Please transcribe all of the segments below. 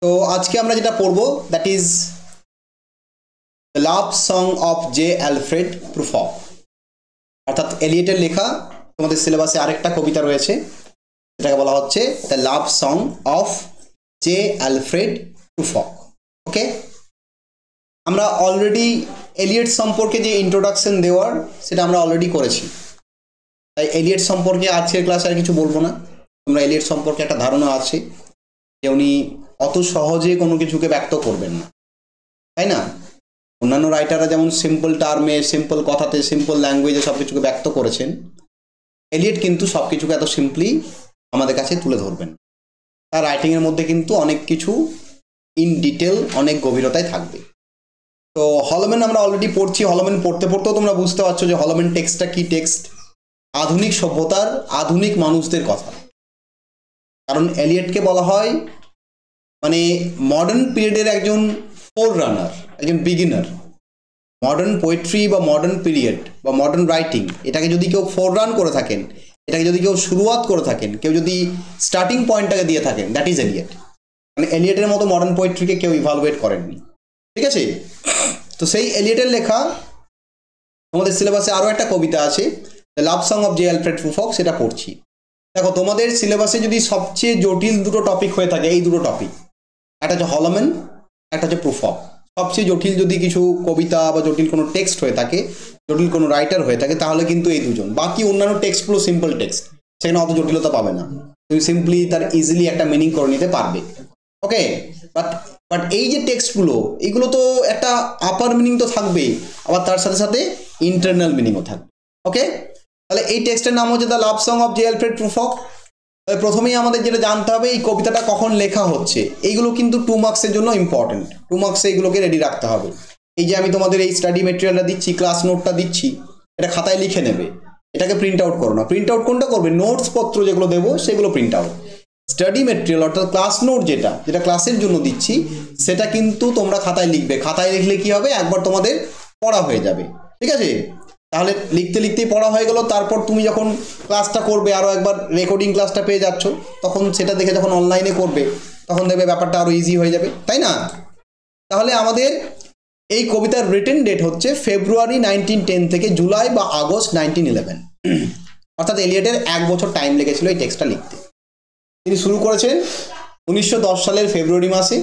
তো আজকে আমরা যেটা পড়বো that is the love song of J Alfred প্রুফক, অর্থাৎ এলিয়েটের লেখা। তোমাদের সিলেবাসে আরেকটা কবিতা রয়েছে, যেটাকে বলা হচ্ছে the love song of J Alfred Prufrock. Okay, আমরা অলরেডি এলিয়েট সম্পর্কে যে ইন্ট্রোডাকশন দেওয়ার সেটা আমরা অলরেডি করেছি, তাই এলিয়েট সম্পর্কে আজকের ক্লাসে আর কিছু বলবো না। তোমরা এলিয়েট সম্পর্কে একটা ধারণা আছে যে উনি অত সহজে কোনো কিছুকে ব্যক্ত করবেন না, তাই না? অন্যান্য রাইটাররা যেমন সিম্পল টার্মে, সিম্পল কথাতে, সিম্পল ল্যাঙ্গুয়েজে সব কিছুকে ব্যক্ত করেছেন, এলিয়েট কিন্তু সব কিছুকে এত সিম্পলি আমাদের কাছে তুলে ধরবেন। তার রাইটিংয়ের মধ্যে কিন্তু অনেক কিছু ইন ডিটেল, অনেক গভীরতায় থাকবে। তো হলোম্যান আমরা অলরেডি পড়ছি। হলোম্যান পড়তে পড়তেও তোমরা বুঝতে পারছো যে হলোম্যান টেক্সটটা কি টেক্সট, আধুনিক সভ্যতার আধুনিক মানুষদের কথা। কারণ এলিয়েটকে বলা হয় মানে মডার্ন পিরিয়ডের একজন ফোর রানার, একজন বিগিনার। মডার্ন পোয়েট্রি বা মডার্ন পিরিয়ড বা মডার্ন রাইটিং, এটাকে যদি কেউ ফোর রান করে থাকেন, এটাকে যদি কেউ শুরুয়াত করে থাকেন, কেউ যদি স্টার্টিং পয়েন্টটাকে দিয়ে থাকেন, দ্যাট ইজ এলিয়েট। মানে এলিয়েটের মতো মডার্ন পোয়েট্রিকে কেউ ইভালুয়েট করেননি, ঠিক আছে? তো সেই এলিয়েটের লেখা আমাদের সিলেবাসে আরও একটা কবিতা আছে, the love song of J Alfred প্রুফক, সেটা পড়ছি। দেখো, তোমাদের সিলেবাসে যদি সবচেয়ে জটিল দুটো টপিক হয়ে থাকে, এই দুটো টপিক, একটা হচ্ছে হলোম্যান, একটা হচ্ছে প্রুফক। সবচেয়ে জটিল যদি কিছু কবিতা বা জটিল কোনো টেক্সট হয়ে থাকে, জটিল কোনো রাইটার হয়ে থাকে, তাহলে কিন্তু এই দুজন। বাকি অন্যান্য টেক্সটগুলো সিম্পল টেক্সট, সেখানে অত জটিলতা পাবে না, তুমি সিম্পলি তার ইজিলি একটা মিনিং করে নিতে পারবে। ওকে, বাট এই যে টেক্সটগুলো, এগুলো তো একটা আপার মিনিং তো থাকবেই, আবার তার সাথে সাথে ইন্টারনাল মিনিংও থাকবে। ওকে, তাহলে এই টেক্সটের নাম হচ্ছে the love song of J Alfred প্রুফক। প্রথমেই আমাদের যেটা জানতে হবে, এই কবিতাটা কখন লেখা হচ্ছে। এইগুলো কিন্তু 2 মার্কসের জন্য ইম্পর্টেন্ট। 2 মার্কসে এইগুলোকে রেডি রাখতে হবে। এই যে আমি তোমাদের এই স্টাডি মেটেরিয়ালটা দিচ্ছি, ক্লাস নোটটা দিচ্ছি, এটা খাতায় লিখে নেবে, এটাকে প্রিন্ট আউট করো না। প্রিন্ট আউট কোনটা করবে? নোটস পত্র যেগুলো দেবো সেগুলো প্রিন্ট আউট। স্টাডি মেটেরিয়াল অর্থাৎ ক্লাস নোট যেটা ক্লাসের জন্য দিচ্ছি, সেটা কিন্তু তোমরা খাতায় লিখবে। খাতায় লিখলে কি হবে, একবার তোমাদের পড়া হয়ে যাবে, ঠিক আছে? তাহলে লিখতে লিখতেই পড়া হয়ে গেল। তারপর তুমি যখন ক্লাসটা করবে, আরও একবার রেকর্ডিং ক্লাসটা পেয়ে যাচ্ছ, তখন সেটা দেখে যখন অনলাইনে করবে, তখন দেখবে ব্যাপারটা আরও ইজি হয়ে যাবে, তাই না? তাহলে আমাদের এই কবিতার রিটেন ডেট হচ্ছে ফেব্রুয়ারি 1910 থেকে জুলাই বা আগস্ট 1911। অর্থাৎ এলিয়েটের 1 বছর টাইম লেগেছিল এই টেক্সটটা লিখতে। তিনি শুরু করেছেন 1910 সালের ফেব্রুয়ারি মাসে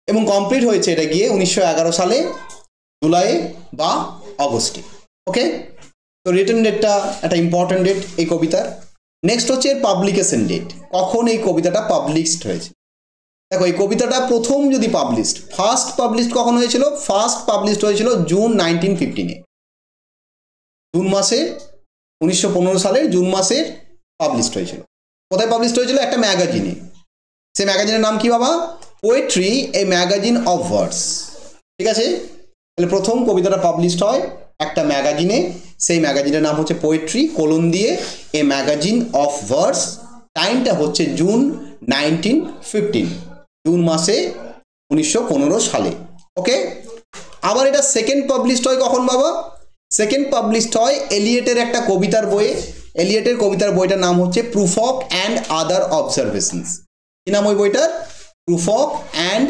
এবং কমপ্লিট হয়েছে এটা গিয়ে 1911 সালে জুলাই বা অগস্টে। ওকে, তো রিটেন ডেটটা একটা ইম্পর্টেন্ট ডেট এই কবিতার। নেক্সট হচ্ছে এর পাবলিকেশন ডেট, কখন এই কবিতাটা পাবলিশড হয়েছে। দেখো, এই কবিতাটা প্রথম যদি ফার্স্ট পাবলিশড কখন হয়েছিল? ফার্স্ট পাবলিশড হয়েছিল জুন 1915-এ। জুন মাসে 1915 সালের জুন মাসে পাবলিশড হয়েছিল। কোথায় পাবলিশড হয়েছিল? একটা ম্যাগাজিনে। সেই ম্যাগাজিনের নাম কি বাবা? Poetry, a magazine of words, ঠিক আছে? তাহলে প্রথম কবিতাটা পাবলিশড হয় একটা ম্যাগাজিনে, সেই ম্যাগাজিনের নাম হচ্ছে পোয়েট্রি, কোলন দিয়ে এ ম্যাগাজিন অফ ওয়ার্ডস। টাইমটা হচ্ছে জুন 1915, জুন মাসে 1915 সালে। ওকে, আবার এটা সেকেন্ড পাবলিশড হয় কখন বাবা? সেকেন্ড পাবলিশড হয় এলিয়েটের একটা কবিতার বইয়ে। এলিয়েটের কবিতার বইটার নাম হচ্ছে প্রুফক অ্যান্ড আদার অবজারভেশনস। কি নাম ওই বইটার? প্রুফক অ্যান্ড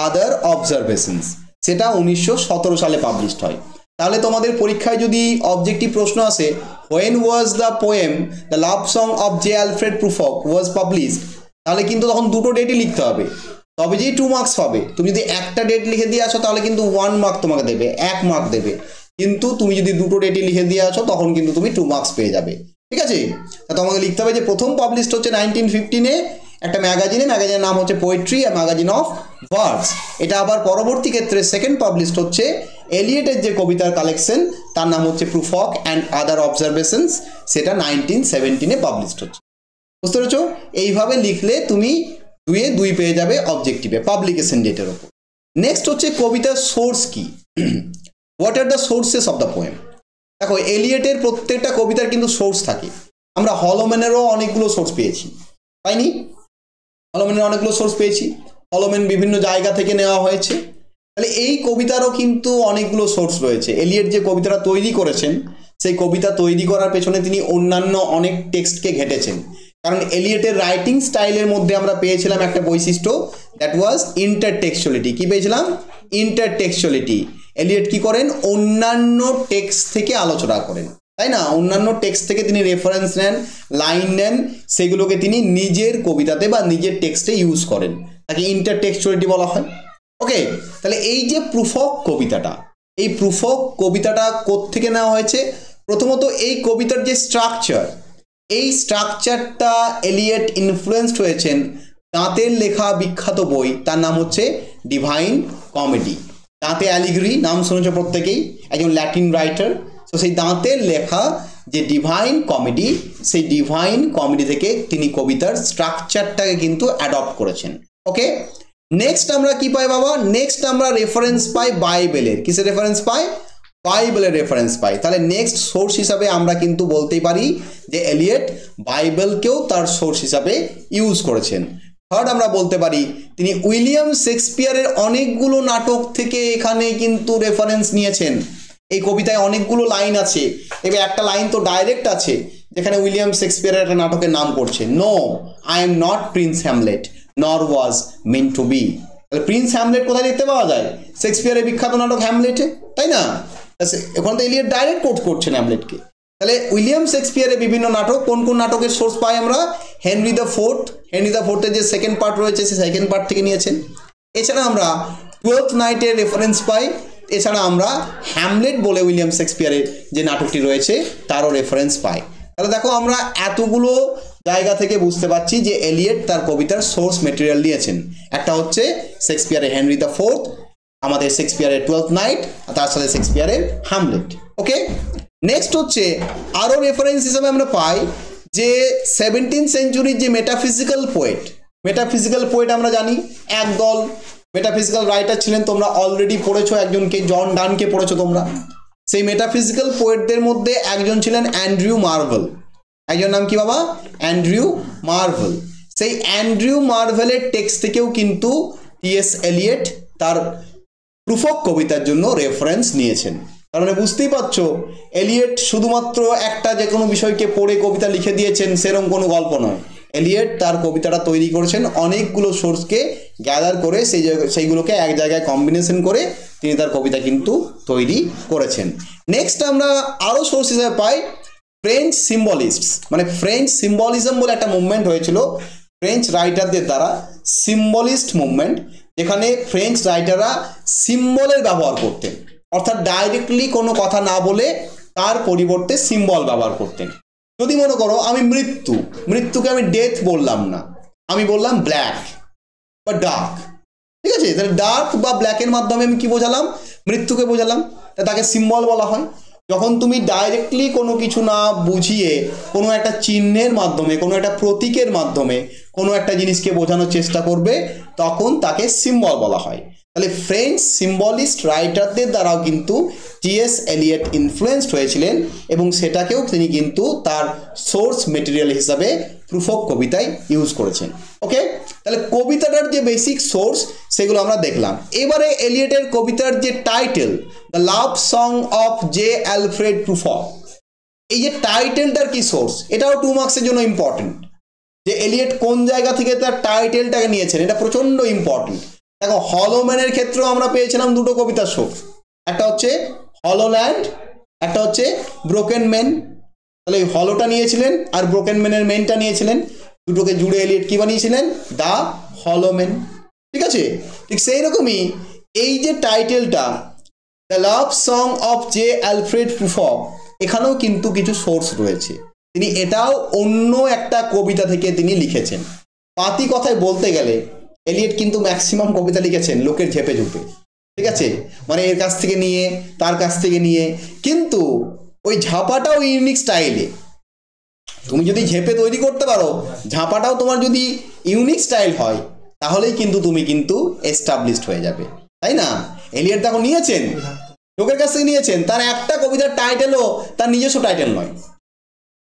আদার অবজারভেশনস। সেটা 1917 সালে পাবলিশড হয়। তাহলে তোমাদের পরীক্ষায় যদি অবজেক্টিভ প্রশ্ন আসে, when was the poem the love song of J Alfred প্রুফক was published, তাহলে কিন্তু তখন দুটো ডেটই লিখতে হবে, তবে যেই 2 মার্কস পাবে। তুমি যদি একটা ডেট লিখে দিয়ে আসো, তাহলে কিন্তু 1 মার্ক তোমাকে দেবে, 1 মার্ক দেবে। কিন্তু তুমি যদি দুটো ডেটই লিখে দিয়ে আসো, তখন কিন্তু তুমি 2 মার্কস পেয়ে যাবে, ঠিক আছে? তা তোমাকে লিখতে হবে যে প্রথম পাবলিশড হচ্ছে 1915-এ একটা ম্যাগাজিনে, ম্যাগাজিনের নাম হচ্ছে poetry, a magazine of words. এটা আবার পরবর্তী ক্ষেত্রে সেকেন্ড পাবলিশড হচ্ছে এলিয়েটের যে কবিতার কালেকশন, তার নাম হচ্ছে প্রুফক অ্যান্ড আদার অবজারভেশনস, সেটা 1917-এ পাবলিশড হচ্ছে। বুঝতে পেরেছো? এইভাবে লিখলে তুমি 2-এ 2 পেয়ে যাবে অবজেক্টিভে পাবলিকেশন ডেটের ওপর। নেক্সট হচ্ছে কবিতার সোর্স কি, what are the sources of the poem. দেখো, এলিয়েটের প্রত্যেকটা কবিতার কিন্তু সোর্স থাকে। আমরা হলোম্যানেরও অনেকগুলো সোর্স পেয়েছি, তাইনি? হলোম্যানের অনেকগুলো সোর্স পেয়েছি, হলোম্যান বিভিন্ন জায়গা থেকে নেওয়া হয়েছে। তাহলে এই কবিতারও কিন্তু অনেকগুলো সোর্স রয়েছে। এলিয়েট যে কবিতাটা তৈরি করেছেন, সেই কবিতা তৈরি করার পেছনে তিনি অন্যান্য অনেক টেক্সটকে ঘেটেছেন। কারণ এলিয়েটের রাইটিং স্টাইলের মধ্যে আমরা পেয়েছিলাম একটা বৈশিষ্ট্য, দ্যাট ওয়াজ ইন্টারটেক্সচুয়ালিটি। কি পেয়েছিলাম? ইন্টারটেক্সচুয়ালিটি। এলিয়ট কি করেন? অন্যান্য টেক্সট থেকে আলোচনা করেন, তাই না? অন্যান্য টেক্সট থেকে তিনি রেফারেন্স নেন, লাইন নেন, সেগুলোকে তিনি নিজের কবিতাতে বা নিজের টেক্সটে ইউজ করেন, তাকে ইন্টারটেক্সচুয়ালিটি বলা হয়। ওকে, তাহলে এই যে প্রুফ অফ কবিতাটা, এই প্রুফ অফ কবিতাটা কোত্থেকে নেওয়া হয়েছে? প্রথমত এই কবিতার যে স্ট্রাকচার, এই স্ট্রাকচারটা এলিয়ট ইনফ্লুয়েন্সড হয়েছেন দাঁতের লেখা বিখ্যাত বই, তার নাম হচ্ছে ডিভাইন কমেডি। দাঁতে অ্যালিগরি নাম শুনেছ প্রত্যেকেই, একজন ল্যাটিন রাইটার। তো সেই দাঁতের লেখা যে ডিভাইন কমেডি, সেই ডিভাইন কমেডি থেকে তিনি কবিতার স্ট্রাকচারটাকে কিন্তু অ্যাডপ্ট করেছেন। ওকে, নেক্সট আমরা কি পাই বাবা? নেক্সট আমরা রেফারেন্স পাই বাইবেলের। কিসের রেফারেন্স পাই? বাইবেলের রেফারেন্স পাই। তাহলে নেক্সট সোর্স হিসাবে আমরা কিন্তু বলতেই পারি যে এলিয়ট বাইবেলকেও তার সোর্স হিসাবে ইউজ করেছেন। থার্ড আমরা বলতে পারি তিনি উইলিয়াম শেক্সপিয়ারের অনেকগুলো নাটক থেকে এখানে কিন্তু রেফারেন্স নিয়েছেন। এই কবিতায় অনেকগুলো লাইন আছে, এবার একটা লাইন তো ডাইরেক্ট আছে যেখানে উইলিয়াম শেক্সপিয়ারের একটা নাটকের নাম করছে, no I am not prince Hamlet nor was meant to be. তাহলে প্রিন্স হ্যামলেট কোথায় দেখতে পাওয়া যায়? শেক্সপিয়ারের বিখ্যাত নাটক হ্যামলেটে, তাই না? ওখানে তো এলিয়ট ডাইরেক্ট কোট করছেন হ্যামলেটকে। তাহলে উইলিয়াম শেক্সপিয়ারের বিভিন্ন নাটক, কোন কোন নাটকের সোর্স পাই আমরা? Henry the fourth, Henry the ফোর্থের যে সেকেন্ড পার্ট রয়েছে সেই সেকেন্ড পার্ট থেকে নিয়েছেন। এছাড়া আমরা টুয়েলথ নাইটের রেফারেন্স পাই। এছাড়া আমরা হ্যামলেট বলে উইলিয়াম শেক্সপিয়ারের যে নাটকটি রয়েছে তারও রেফারেন্স পাই। তাহলে দেখো আমরা এতগুলো জায়গা থেকে বুঝতে পারছি যে এলিয়ট তার কবিতার সোর্স মেটেরিয়াল নিয়েছেন। একটা হচ্ছে শেক্সপিয়ারের হেনরি দ্য ফোর্থ, আমাদের শেক্সপিয়ারের টুয়েলথ নাইট, আর তার সাথে শেক্সপিয়ারের হ্যামলেট। ওকে, নেক্সট হচ্ছে আরও রেফারেন্স হিসাবে আমরা পাই যে 17th সেঞ্চুরির যে মেটাফিজিক্যাল পোয়েট আমরা জানি একদল মেটাফিজিক্যাল রাইটার ছিলেন, তোমরা অলরেডি পড়েছো, একজনকে জন ডানকে পড়েছো তোমরা। সেই মেটাফিজিক্যাল পোয়েটদের মধ্যে একজন ছিলেন অ্যান্ড্রিউ মার্ভেল। একজন নাম কি বাবা? Andrew Marvel. সেই অ্যান্ড্রিউ মার্ভেলের টেক্সট থেকেও কিন্তু টি.এস. এলিয়ট তার প্রুফ অফ কবিতার জন্য রেফারেন্স নিয়েছেন। তার মানে বুঝতেই পারছো এলিয়ট শুধুমাত্র একটা যে কোনো বিষয়কে পড়ে কবিতা লিখে দিয়েছেন সেরকম কোনো গল্প নয়। এলিয়ট তার কবিতাটা তৈরি করেছেন অনেকগুলো সোর্সকে গ্যাদার করে, সেইগুলোকে এক জায়গায় কম্বিনেশন করে তিনি তার কবিতা কিন্তু তৈরি করেছেন। নেক্সট আমরা আরও সোর্স হিসেবে পাই ফ্রেঞ্চ সিম্বলিস্টস, মানে ফ্রেঞ্চ সিম্বলিজম বলে একটা মুভমেন্ট হয়েছিল ফ্রেঞ্চ রাইটারদের দ্বারা, সিম্বলিস্ট মুভমেন্ট, যেখানে ফ্রেঞ্চ রাইটাররা সিম্বলের ব্যবহার করতেন, অর্থাৎ ডাইরেক্টলি কোনো কথা না বলে তার পরিবর্তে সিম্বল ব্যবহার করতেন। যদি মনে করো আমি মৃত্যুকে আমি ডেথ বললাম না, আমি বললাম ব্ল্যাক বা ডার্ক, ঠিক আছে? তাহলে ডার্ক বা ব্ল্যাকের মাধ্যমে আমি কি বোঝালাম? মৃত্যুকে বোঝালাম, তাকে সিম্বল বলা হয়। যখন তুমি ডাইরেক্টলি কোনো কিছু না বুঝিয়ে কোনো একটা চিহ্নের মাধ্যমে, কোনো একটা প্রতীকের মাধ্যমে কোনো একটা জিনিসকে বোঝানোর চেষ্টা করবে তখন তাকে সিম্বল বলা হয়। তাহলে ফ্রেঞ্চ সিম্বলিস্ট রাইটারদের দ্বারাও কিন্তু টি.এস. এলিয়ট ইনফ্লুয়েন্সড হয়েছিলেন এবং সেটাকেও তিনি কিন্তু তার সোর্স মেটেরিয়াল হিসাবে প্রুফ অফ কবিতায় ইউজ করেছেন। ওকে, তাহলে কবিতাটার যে বেসিক সোর্স সেগুলো আমরা দেখলাম। এবারে এলিয়টের কবিতার যে title, the love song of J Alfred Prufrock, এই যে টাইটেলটার কি সোর্স, এটাও 2 মার্কসের জন্য ইম্পর্টেন্ট। যে এলিয়ট কোন জায়গা থেকে তার টাইটেলটাকে নিয়েছেন এটা প্রচণ্ড ইম্পর্টেন্ট। দেখো হলোম্যানের ক্ষেত্রেও আমরা পেয়েছিলাম দুটো কবিতার সোর্স, একটা হচ্ছে হলোল্যান্ড, একটা হচ্ছে ব্রোকেন মেন। তাহলে এই হলোটা নিয়েছিলেন আর ব্রোকেন মেনের মেনটা নিয়েছিলেন, দুটোকে জুড়ে এলিয়ট কি বানিয়েছিলেন? The hollow men. ঠিক আছে, ঠিক সেই রকমই এই যে টাইটেলটা the love song of J Alfred Prufrock, এখানেও কিন্তু কিছু সোর্স রয়েছে। তিনি এটাও অন্য একটা কবিতা থেকে তিনি লিখেছেন। পাতি কথায় বলতে গেলে এলিয়ট কিন্তু ম্যাক্সিমাম কবিতা লিখেছেন লোকের ঝেপে ঝুপে, ঠিক আছে? মানে এর কাছ থেকে নিয়ে তার কাছ থেকে নিয়ে, কিন্তু ওই ঝাপাটাও ইউনিক স্টাইলে। তুমি যদি ঝেপে তৈরি করতে পারো, ঝাপাটাও তোমার যদি ইউনিক স্টাইল হয়, তাহলেই কিন্তু তুমি কিন্তু এস্টাবলিশড হয়ে যাবে, তাই না? এলিয়ট দেখো নিয়েছেন, লোকের কাছ থেকে নিয়েছেন, তার একটা কবিতার টাইটেলও তার নিজস্ব টাইটেল নয়,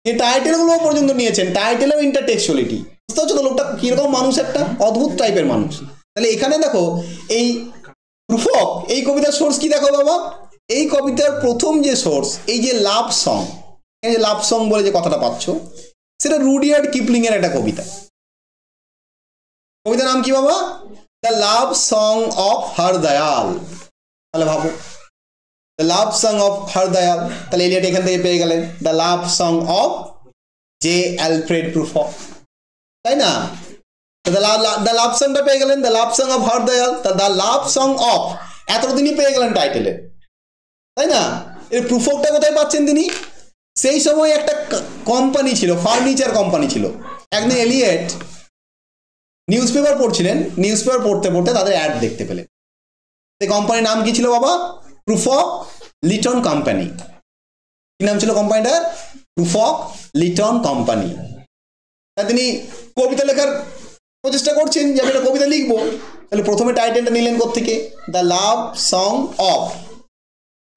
এই টাইটেলগুলো পর্যন্ত নিয়েছেন, টাইটেলেও ইন্টারটেক্সচুয়ালিটি। বুঝতে পারছো তো লোকটা কিরকম মানুষ, একটা অদ্ভুত টাইপের মানুষ। তাহলে এখানে দেখো এই প্রুফপ, এই কবিতার সোর্স কি দেখো বাবা? এই কবিতার প্রথম যে সোর্স, এই যে লাভ সং, এই যে লাভ সং বলে যে কথাটা পাচ্ছ, সেটা রুডিয়ার্ড কিপলিং এর একটা কবিতা। কবিতার নাম কি বাবা? The love song of Har Dyal. তাহলে ভাবো the love song of Har Dyal, তাহলে এলিয়ট এখান থেকে পেয়ে গেলেন the love song of J Alfred Prufrock, তাই না? দ্য লাভ সংটা পেয়ে গেলেন the love song of Har Dyal, the love song of এতদিনই পেয়ে গেলেন টাইটেলে, তাই না? এর প্রুফকটা কোথায় পাচ্ছেন তিনি? সেই সময় একটা কোম্পানি ছিল, ফার্নিচার কোম্পানি ছিল। একদিন এলিয়ট নিউজ পেপার পড়ছিলেন, নিউজ পেপার পড়তে পড়তে তাদের অ্যাড দেখতে পেলেন। সেই কোম্পানির নাম কি ছিল বাবা? প্রুফক লিটন কোম্পানি। কি নাম ছিল কোম্পানিটার? প্রুফক লিটন কোম্পানি। তাই তিনি কবিতা লেখার প্রচেষ্টা করছেন যে আমি একটা কবিতা লিখবো। তাহলে প্রথমে টাইটেলটা নিলেন কোত্থেকে? The love song of.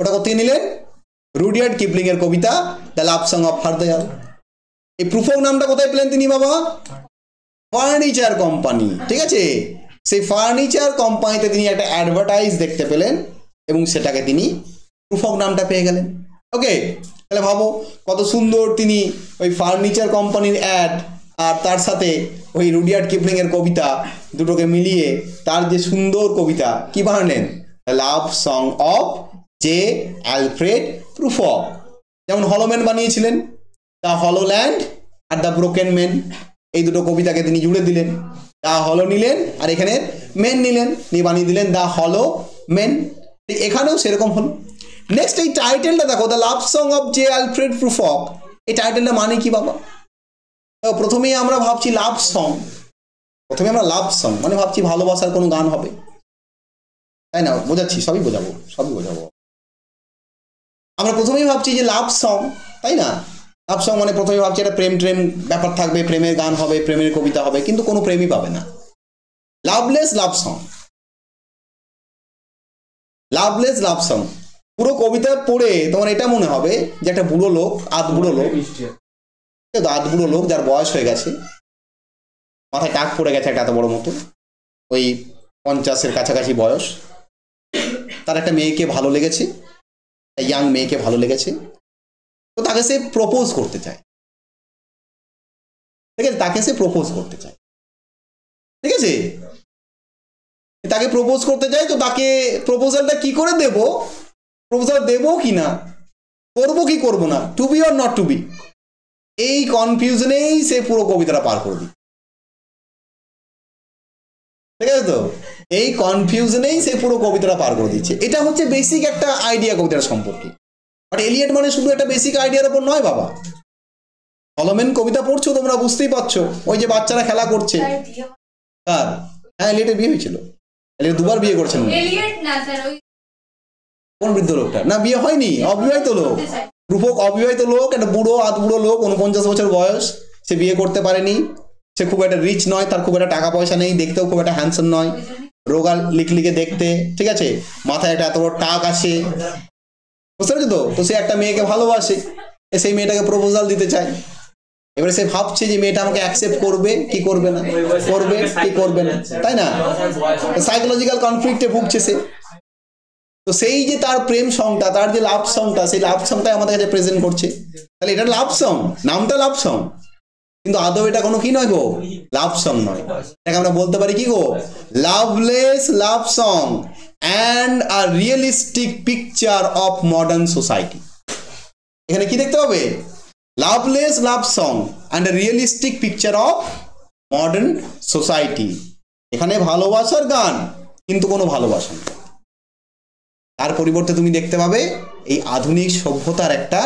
ওটা কোত্থেকে নিলেন? রুডিয়ার্ড কিপলিং এর কবিতা the love song of Har Dyal. এই প্রুফক নামটা কোথায় পেলেন তিনি বাবা? ফার্নিচার কোম্পানি, ঠিক আছে? সেই ফার্নিচার কোম্পানিতে তিনি একটা অ্যাডভার্টাইজ দেখতে পেলেন এবং সেটাকে তিনি প্রুফক নামটা পেয়ে গেলেন। ওকে, তাহলে ভাবো কত সুন্দর তিনি ওই ফার্নিচার কোম্পানির অ্যাড আর তার সাথে ওই রুডিয়ার্ড কিপলিং এর কবিতা দুটোকে মিলিয়ে তার যে সুন্দর কবিতা কি বানালেন? লাভ সং অফ জে অ্যালফ্রেড প্রুফক। যেমন হলোম্যান বানিয়েছিলেন দ্য হলো land are the broken man, এই দুটো কবিতাকে তিনি জুড়ে দিলেন। দ্য হলো নিলেন আর এখানে মেন নিলেন, নিয়ে বানিয়ে দিলেন দ্য হলো মেন। এখানেও সেরকম হলো। নেক্সট এই টাইটেলটা দেখো, the love song of J Alfred প্রুফক। এই টাইটেলটা মানে কি বাবা? প্রথমেই আমরা ভাবছি লাভ সং, প্রথমে আমরা লাভ সং মানে ভাবছি ভালোবাসার কোনো গান হবে, তাই না? বোঝাচ্ছি, সবই বোঝাবো। আমরা প্রথমেই ভাবছি যে লাভ সং, তাই না? লাভ সং মানে প্রথমে ভাবছি একটা প্রেম ট্রেম ব্যাপার থাকবে, প্রেমের গান হবে, প্রেমের কবিতা হবে, কিন্তু কোনো প্রেমই পাবে না। Lovelace love song, Lovelace love song. পুরো কবিতা পড়ে তোমার এটা মনে হবে যে একটা বুড়ো লোক, আধবুড়ো লোক যার বয়স হয়ে গেছে, মাথায় টাক পড়ে গেছে একটা এত বড় মতো, ওই 50-এর কাছাকাছি বয়স, তার একটা মেয়েকে ভালো লেগেছে, ইয়াং মেয়েকে ভালো লেগেছে, তো তাকে সে প্রপোজ করতে চায়, ঠিক আছে? তাকে সে প্রপোজ করতে চায়, ঠিক আছে? তাকে প্রপোজ করতে চায়, তো তাকে প্রপোজালটা কি করে দেব, প্রপোজাল দেবো কি না, করবো কি করবো না, to be or not to be, এই কনফিউশনেই সে পুরো কবিতাটা পার করে দিই, ঠিক আছে? তো এই কনফিউশনেই সে পুরো কবিতাটা পার করে দিচ্ছে। এটা হচ্ছে বেসিক একটা আইডিয়া কবিতার সম্পর্কে। বাট এলিয়ট মানে শুধু একটা বেসিক আইডিয়ার উপর নয় বাবা। হলোম্যান কবিতা পড়ছো তোমরা, বুঝতেই পারছো, ওই যে বাচ্চারা খেলা করছে। কার? হ্যাঁ, এলিয়টের বিয়ে হয়েছিল। এলিয়ট দুবার বিয়ে করেছেন। কোন বৃদ্ধ লোকটা? না, বিয়ে হয়নি, অবিবাহিত লোক। প্রুফক অবিবাহিত লোক, একটা বুড়ো আধবুড়ো লোক, 49 বছর বয়স, সে বিয়ে করতে পারেনি। সে খুব একটা রিচ নয়, তার খুব একটা টাকা পয়সা নেই, দেখতেও খুব একটা হ্যান্ডসাম নয়, রোগা লিকলিকে দেখতে, ঠিক আছে? মাথায় একটা এত বড় টাক আসে, বুঝতে পারছো তো? তো সে একটা মেয়েকে ভালোবাসে, সেই মেয়েটাকে প্রপোজাল দিতে চায়। এবারে সে ভাবছে যে মেয়েটা আমাকে অ্যাকসেপ্ট করবে কি করবে না, করবে কি করবে না, তাই না? সাইকোলজিক্যাল কনফ্লিক্টে ভুগছে সে। তো সেই যে তার প্রেম সংটা, তার যে লাভ সংটা, সেই লাভ সংটাই আমাদের কাছে প্রেজেন্ট করছে। তাহলে এটা লাভ সং, নামটা লাভ সং, কিন্তু আদৌ এটা কোনো কি নয় গো, লাভ সং নয়। এটাকে আমরা বলতে পারি কি গো, loveless love song and a realistic picture of modern society. এখানে কি দেখতে পাবে? Loveless love song and a realistic picture of modern society. এখানে ভালোবাসার গান, কিন্তু কোনো ভালোবাসা নেই। তার পরিবর্তে তুমি দেখতে পাবে এই আধুনিক সভ্যতার একটা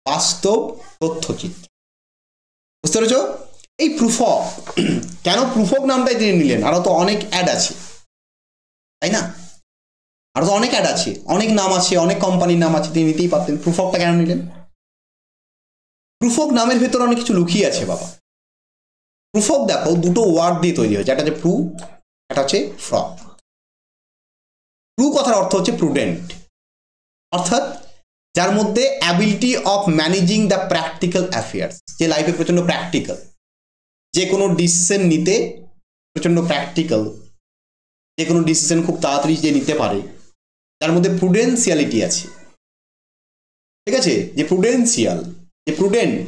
বাস্তব তথ্যচিত্র। বুঝতে পেরেছ? এই প্রুফক, কেন প্রুফক নামটাই তিনি নিলেন? আরো তো অনেক অ্যাড আছে, তাই না? আরো তো অনেক অ্যাড আছে, অনেক নাম আছে, অনেক কোম্পানির নাম আছে, তিনি নিতেই পারতেন। প্রুফকটা কেন নিলেন? প্রুফক নামের ভেতরে অনেক কিছু লুকিয়ে আছে বাবা। প্রুফক দেখো দুটো ওয়ার্ড দিয়ে তৈরি হয়েছে, একটা হচ্ছে প্রু, একটা হচ্ছে ফ্রক। প্রু কথার অর্থ হচ্ছে প্রুডেন্ট, অর্থাৎ যার মধ্যে ability of managing the practical affairs, যে লাইফে প্রচন্ড প্র্যাকটিক্যাল, যে কোনো ডিসিশন নিতে প্রচন্ড প্র্যাকটিক্যাল, যে কোনো ডিসিশন খুব তাড়াতাড়ি যে নিতে পারে, যার মধ্যে প্রুডেন্সিয়ালিটি আছে, ঠিক আছে? যে প্রুডেন্সিয়াল, যে প্রুডেন্ট,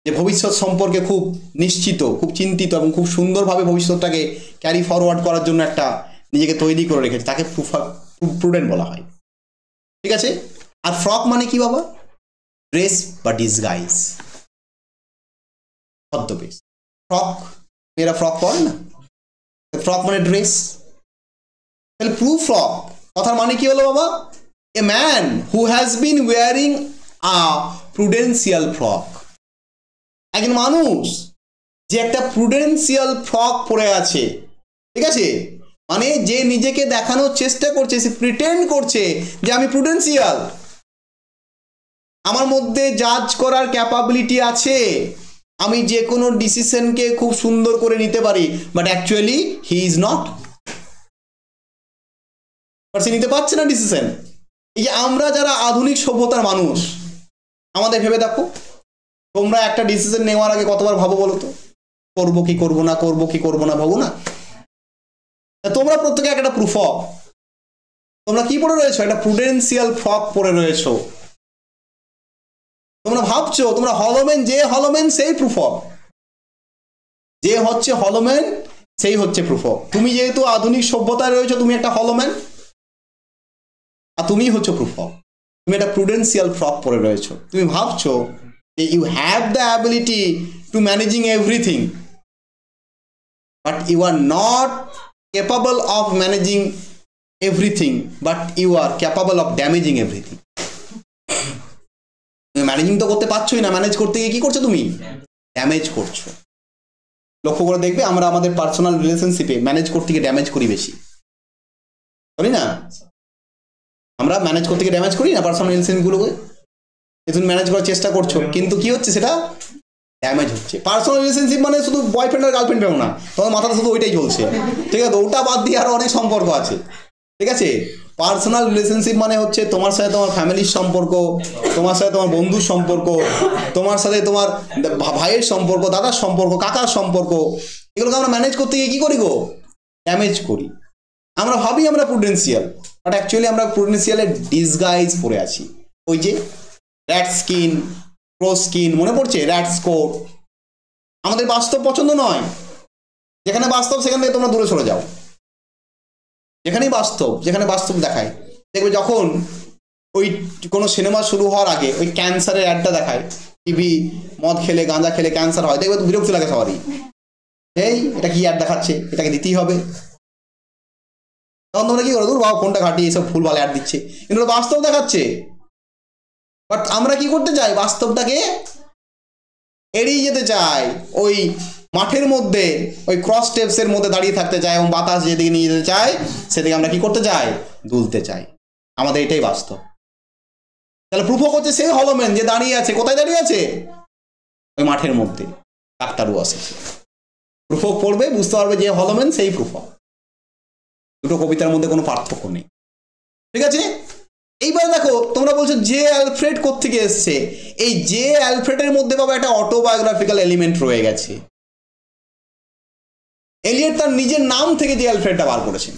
যে ভবিষ্যৎ সম্পর্কে খুব নিশ্চিত, খুব চিন্তিত এবং খুব সুন্দরভাবে ভবিষ্যৎটাকে ক্যারি ফরওয়ার্ড করার জন্য একটা নিজেকে তৈরি করে রেখেছে, তাকে প্রুডেন্ট বলা হয়। ঠিক আছে। আর ফ্রক মানে কি বাবা? ড্রেস বা ডিসগাইজ, ছদ্মবেশ। ফ্রক, মেয়েরা ফ্রক পরে না, ফ্রক মানে ড্রেস। তাহলে প্রুফ ফ্রক কথার মানে কি হলো বাবা? A man who has been wearing a prudential frock, একজন মানুষ যে একটা প্রুডেন্সিয়াল ফ্রক পরে আছে। ঠিক আছে, মানে যে নিজেকে দেখানোর চেষ্টা করছে, সে প্রিটেন্ড করছে যে আমি প্রুডেন্সিয়াল, আমার মধ্যে জাজ করার ক্যাপাবিলিটি আছে, আমি যে কোনো ডিসিশনকে খুব সুন্দর করে নিতে পারি, but actually he is not, সে নিতে পারছে না ডিসিশন। এই যে আমরা যারা আধুনিক সভ্যতার মানুষ, আমাদের ভেবে দেখো, তোমরা একটা ডিসিশন নেওয়ার আগে কতবার ভাবো বলো তো? করবো কি করবো না, করবো কি করবো না, ভাবো না? তোমরা প্রত্যেকে একটা প্রুফ অফ, তোমরা কি পরে রয়েছো? একটা প্রুডেন্সিয়াল ফ্রক পরে রয়েছো। তোমরা ভাবছো তোমরা হলোম্যান, যে হলোম্যান সেই প্রুফ অফ, যে হচ্ছে হলোম্যান সেই হচ্ছে প্রুফ অফ। তুমি যেহেতু আধুনিক সভ্যতায় রয়েছো, তুমি একটা হলোম্যান, আর তুমি হচ্ছে প্রুফ অফ। তুমি একটা প্রুডেন্সিয়াল ফ্রক পরে রয়েছো। তুমি ভাবছো যে you have the ability to managing everything, but you are not capable of managing everything, but you are capable of damaging everything. তুমি ম্যানেজিং তো করতে পারছোই না, ম্যানেজ করতে গিয়ে কি করছো? তুমি ড্যামেজ করছো। লক্ষ্য করে দেখবে আমরা আমাদের পার্সোনাল রিলেশনশিপে ম্যানেজ করতে গিয়ে ড্যামেজ করি বেশি, করি না? আমরা ম্যানেজ করতে গিয়ে ড্যামেজ করি না পার্সোনাল রিলেশনগুলোকে? তুমি ম্যানেজ করার চেষ্টা করছো, কিন্তু কি হচ্ছে? সেটা ড্যামেজ হচ্ছে। পার্সোনাল রিলেশনশিপ মানে শুধু বয়ফ্রেন্ড আর গার্লফ্রেন্ডেও না, তোমার মাথাটা শুধু ওইটাই চলছে। ঠিক আছে, ওটা বাদ দিয়ে আরো অনেক সম্পর্ক আছে। ঠিক আছে, পার্সোনাল রিলেশনশিপ মানে হচ্ছে তোমার সাথে তোমার ফ্যামিলির সম্পর্ক, তোমার সাথে তোমার বন্ধুর সম্পর্ক, তোমার সাথে তোমার ভাইয়ের সম্পর্ক, দাদার সম্পর্ক, কাকার সম্পর্ক। এগুলোকে আমরা ম্যানেজ করতে গিয়ে কি করি গো? ড্যামেজ করি। আমরা ভাবি আমরা প্রুডেন্সিয়াল, বাট অ্যাকচুয়ালি আমরা প্রুডেন্সিয়ালের ডিসগাইজ পরে আছি। ওই যে র্যাট স্কিন, প্রো স্কিন, মনে পড়ছে? Rat score. আমাদের বাস্তব পছন্দ নয়। যেখানে বাস্তব সেখান থেকে তোমরা দূরে সরে যাও। যেখানেই বাস্তব, যেখানে বাস্তব দেখায়, দেখবে যখন ওই কোনো সিনেমা শুরু হওয়ার আগে ওই ক্যান্সারের অ্যাডটা দেখায়, টিভি, মদ খেলে গাঁজা খেলে ক্যান্সার হয়, দেখবে তো বিরক্তি লাগে সবারই। এই এটা কি অ্যাড দেখাচ্ছে, এটাকে দিতেই হবে। তখন তোমরা কি করো? দূর বাবা, ফোনটা ঘাটিয়ে এসব ভুলভাল অ্যাড দিচ্ছে, কিন্তু বাস্তব দেখাচ্ছে। বাট আমরা কি করতে চাই? বাস্তবটাকে এড়িয়ে যেতে চাই। ওই মাঠের মধ্যে ওই ক্রস স্টেপসের মধ্যে দাঁড়িয়ে থাকতে চাই এবং বাতাস যেদিকে নিয়ে যেতে চাই সেদিকে আমরা কি করতে চাই? দুলতে চাই। আমাদের এটাই বাস্তব। তাহলে প্রুফও করছে সেই হলোম্যান যে দাঁড়িয়ে আছে। কোথায় দাঁড়িয়ে আছে? ওই মাঠের মধ্যে। ডাক্তারও আছে, প্রুফও পড়বে, বুঝতে পারবে যে হলোম্যান সেই প্রুফও। দুটো কবিতার মধ্যে কোনো পার্থক্য নেই। ঠিক আছে, এইবার দেখো তোমরা বলছো জে অ্যালফ্রেড কোত্থেকে এসছে? এই জে অ্যালফ্রেডের মধ্যে বাবা একটা অটোবায়োগ্রাফিক্যাল এলিমেন্ট রয়ে গেছে। এলিয়ট তার নিজের নাম থেকে জে অ্যালফ্রেডটা বার করেছেন।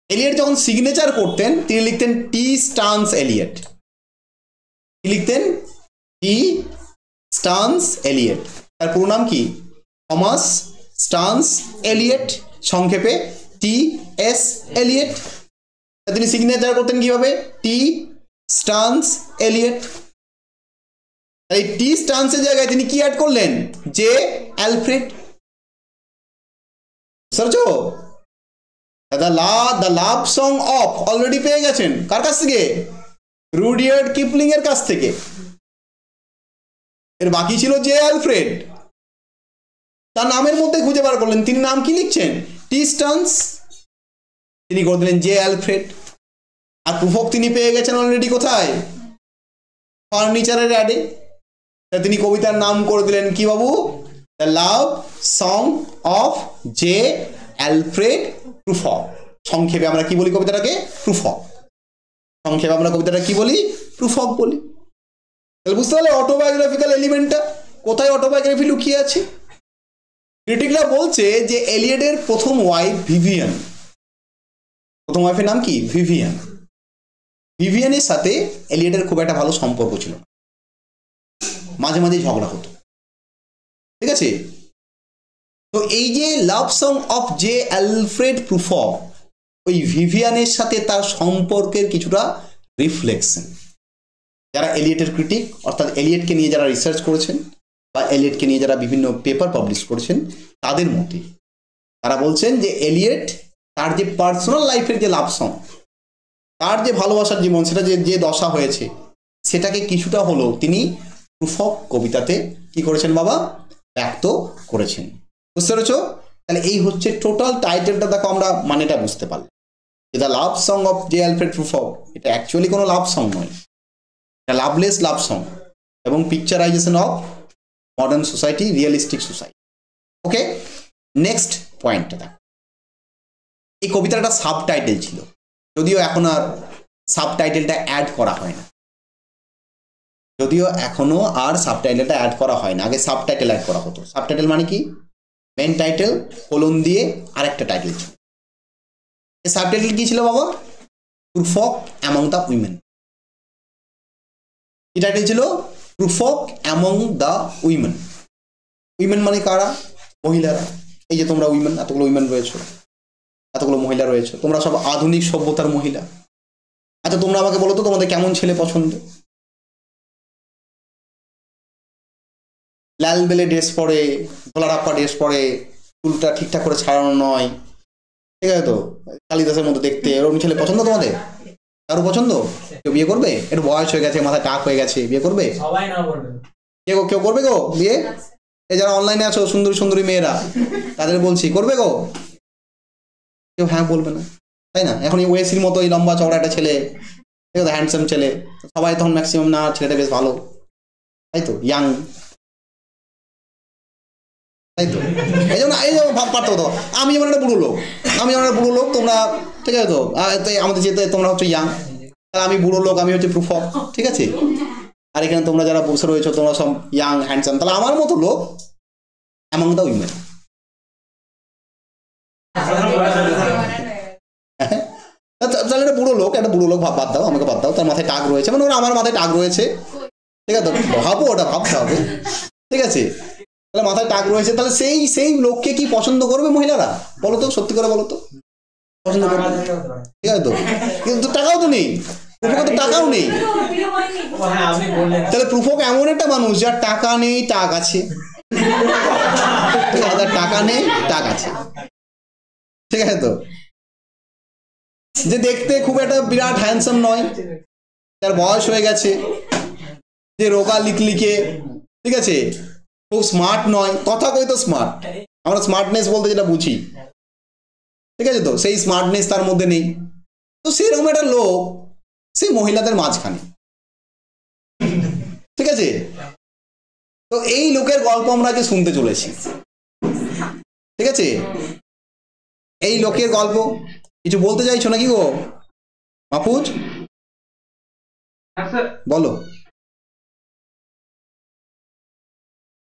এলিয়ট যখন সিগনেচার করতেন তিনি লিখতেন টি স্টান্স এলিয়ট। কি লিখতেন? T Stearns Eliot. তার পুরো নাম কি? থমাস স্টান্স এলিয়ট, সংক্ষেপে টি এস এলিয়ট। তিনি সিগনেচার করতেন কিভাবে? T Stearns Eliot. এই টি স্টান্সের জায়গায় তিনি কি অ্যাড করলেন? J Alfred. বুঝছো? The love song of already পেয়ে গেছেন কার কাছ থেকে? রুডিয়ার্ড কিপলিং এর কাছ থেকে। এর বাকি ছিল জে অ্যালফ্রেড। তার নামের মধ্যে খুঁজে বার করলেন, তিনি নাম কি লিখছেন? টি স্টান্স। তিনি করে দিলেন জে অ্যালফ্রেড। আর প্রুফক তিনি পেয়ে গেছেন অলরেডি কোথায়? ফার্নিচারের অ্যাডে। তিনি কবিতার নাম করে দিলেন কি বাবু? The love song of J Alfred প্রুফক। সংক্ষেপে আমরা কি বলি কবিতাটাকে? প্রুফক। সংক্ষেপে আমরা কবিতাটা কি বলি? প্রুফক বলি। তাহলে বুঝতে পারলে অটোবায়োগ্রাফিক্যাল এলিমেন্টটা কোথায় অটোবায়োগ্রাফি লুকিয়ে আছে। ক্রিটিকরা বলছে যে এলিয়টের প্রথম ওয়াইফ ভিভিয়ান। প্রথম ওয়াইফের নাম কি? ভিভিয়ান। ভিভিয়ানের সাথে এলিয়টের খুব একটা ভালো সম্পর্ক ছিল না, মাঝে মাঝে ঝগড়া হতো। ঠিক আছে। তো এই যে লাভ সং অফ জে অ্যালফ্রেড প্রুফক, ওই ভিভিয়ানের সাথে তার সম্পর্কের কিছুটা রিফ্লেকশন। যারা এলিয়েটের ক্রিটিক, অর্থাৎ এলিয়েটকে নিয়ে যারা রিসার্চ করেছেন বা এলিয়েটকে নিয়ে যারা বিভিন্ন পেপার পাবলিশ করেছেন, তাদের মতে তারা বলছেন যে এলিয়েট তার যে পার্সোনাল লাইফের যে লাভ সং, তার যে ভালোবাসার জীবন, সেটা যে দশা হয়েছে, সেটাকে কিছুটা হলেও তিনি প্রুফক কবিতাতে কি করেছেন বাবা, ব্যক্ত করেছেন। বুঝতে পেরেছ? তাহলে এই হচ্ছে টোটাল টাইটেলটা। দেখো আমরা মানেটা বুঝতে পারলাম যে the love song of J Alfred প্রুফক, এটা অ্যাকচুয়ালি কোনো লাভ সং নয়, এটা লাভলেস লাভ সং এবং picturisation of modern society, realistic society. Okay, next পয়েন্টটা দেখো। এই কবিতার একটা সাব টাইটেল ছিল, যদিও এখন আর সাব টাইটেলটা অ্যাড করা হয় না, যদিও এখনো আর সাব টাইটেলটা অ্যাড করা হয় না। আগে সাব টাইটেল অ্যাড করা হতো। সাব টাইটেল মানে কি? মেন টাইটেল কোলন দিয়ে আরেকটা টাইটেল ছিল। এই সাব টাইটেল কি ছিল বাবা? প্রুফক অ্যামং দ্য উইমেন। কি টাইটেল ছিল? প্রুফক অ্যামং দ্য উইমেন। উইমেন মানে কারা? মহিলারা। এই যে তোমরা উইমেন, এতগুলো উইমেন রয়েছে, এতগুলো মহিলা রয়েছে, তোমরা সব আধুনিক সভ্যতার মহিলা। আচ্ছা তোমরা আমাকে বলো তো তোমাদের কেমন ছেলে পছন্দ? লাল বেলে ড্রেস পরে, গোলারাপ্পা ড্রেস পরে, চুলটা ঠিকঠাক করে ছাড়ানো নয়, ঠিক আছে তো, কালিদাসের মতো দেখতে, এরকম ছেলে পছন্দ তোমাদের? কারো পছন্দ? কেউ বিয়ে করবে? একটু বয়স হয়ে গেছে, মাথায় টাক হয়ে গেছে, বিয়ে করবে? সবাই না করবে। কেউ করবে গো বিয়ে? এই যারা অনলাইনে আছো সুন্দরী সুন্দরী মেয়েরা, তাদের বলছি, করবে গো? কেউ হ্যাঁ বলবে না, তাই না? এখন এই ওয়েসির মতো এই লম্বা চওড়া একটা ছেলে, ঠিক আছে, হ্যান্ডসাম ছেলে, সবাই তখন ম্যাক্সিমাম না ছেলেটা বেশ ভালো, তাই তো, ইয়াং, তাই তো। এই জন্য পারতো তো, আমি যেমন একটা বুড়ো লোক, তোমরা ঠিক আছে তো, আমাদের যেতে তোমরা হচ্ছে ইয়াং, তাহলে আমি বুড়ো লোক, আমি হচ্ছে প্রুফক, ঠিক আছে। আর এখানে তোমরা যারা বসে রয়েছো তোমরা সব ইয়াং হ্যান্ডসাম, তাহলে আমার মতো লোক অ্যামং দ্য উইমেন। তাহলে একটা বুড়ো লোক বাদ দাও, আমাকে বাদ দাও, তার মাথায় টাক রয়েছে, মানে ওরা আমার মাথায় টাক রয়েছে, ঠিক আছে, ভাবো, ওটা ভাবতে হবে, ঠিক আছে। তাহলে মাথায় টাক রয়েছে, তাহলে সেই লোককে কি পছন্দ করবে মহিলারা? বলো তো, সত্যি করে বলো তো, পছন্দ করবে? ঠিক আছে তো, কিন্তু টাকাও তো নেই, প্রুফকে তো টাকাও নেই। তাহলে প্রুফক এমন একটা মানুষ যার টাকা নেই, টাক আছে, ঠিক আছে, যার টাকা নেই, টাক আছে, ঠিক আছে তো, যে দেখতে খুব একটা বিরাট হ্যান্ডসাম নয়, যার বয়স হয়ে গেছে, যে রোগা লিকলিকে, ঠিক আছে, খুব স্মার্ট নয়, কথা কই তো স্মার্ট, আমরা স্মার্টনেস বলতে যেটা বুঝি, ঠিক আছে তো, সেই স্মার্টনেস তার মধ্যে নেই। তো সেরকম একটা লোক সেই মহিলাদের মাঝখানে, ঠিক আছে। তো এই লোকের গল্প আমরা আজকে শুনতে চলেছি, ঠিক আছে। এই লোকের গল্প কিছু বলতে চাইছো নাকি গো মাহফুজ? বলো।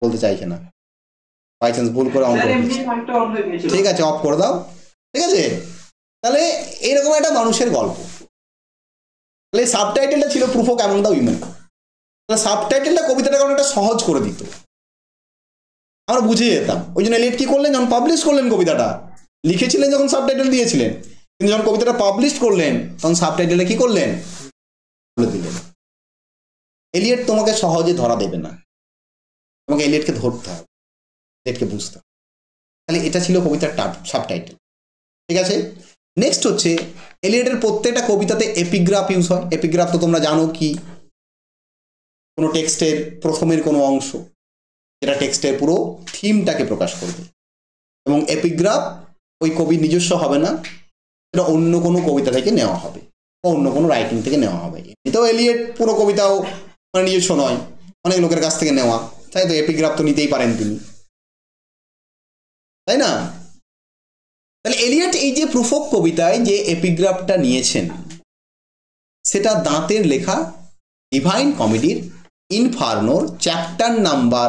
বলতে চাইছে না, বাই চান্স ভুল করে অন করে, ঠিক আছে, অফ করে দাও, ঠিক আছে। তাহলে এইরকম একটা মানুষের গল্প। তাহলে সাবটাইটেলটা ছিল প্রুফক অ্যামং দ্য উইমেন। তাহলে সাবটাইটেলটা কবিতাটাকে অনেকটা সহজ করে দিত, আমরা বুঝে যেতাম। ওই জন্য এলিয়েট কি করলেন, যখন পাবলিশ করলেন কবিতাটা, লিখেছিলেন যখন সাবটাইটেল দিয়েছিলেন, কিন্তু যখন কবিতাটা পাবলিশ করলেন তখন সাবটাইটেলে কি করলেন, বলে দিলেন। এলিয়েট তোমাকে সহজে ধরা দেবে না, তোমাকে এলিয়েটকে ধরতে হবে, এলিয়েটকে বুঝতে হবে। তাহলে এটা ছিল কবিতার সাবটাইটেল, ঠিক আছে। নেক্সট হচ্ছে এলিয়েটের প্রত্যেকটা কবিতাতে এপিগ্রাফ ইউজ হয়। এপিগ্রাফ তো তোমরা জানো কি, কোনো টেক্সটের প্রথমের কোনো অংশ যেটা টেক্সটের পুরো থিমটাকে প্রকাশ করবে, এবং এপিগ্রাফ ওই কবির নিজস্ব হবে না, এটা অন্য কোনো কবিতা থেকে নেওয়া হবে, অন্য কোনো রাইটিং থেকে নেওয়া হবে। এটাও এলিয়েট পুরো কবিতাও মানে নিজস্ব নয়, অনেক লোকের কাছ থেকে নেওয়া, তাই তো এপিগ্রাফ তো নিতেই পারেন তিনি, তাই না। তাহলে এলিয়েট এই যে প্রুফক কবিতায় যে এপিগ্রাফটা নিয়েছেন, সেটা দাঁতের লেখা ডিভাইন কমেডির ইনফার্নোর চ্যাপ্টার নাম্বার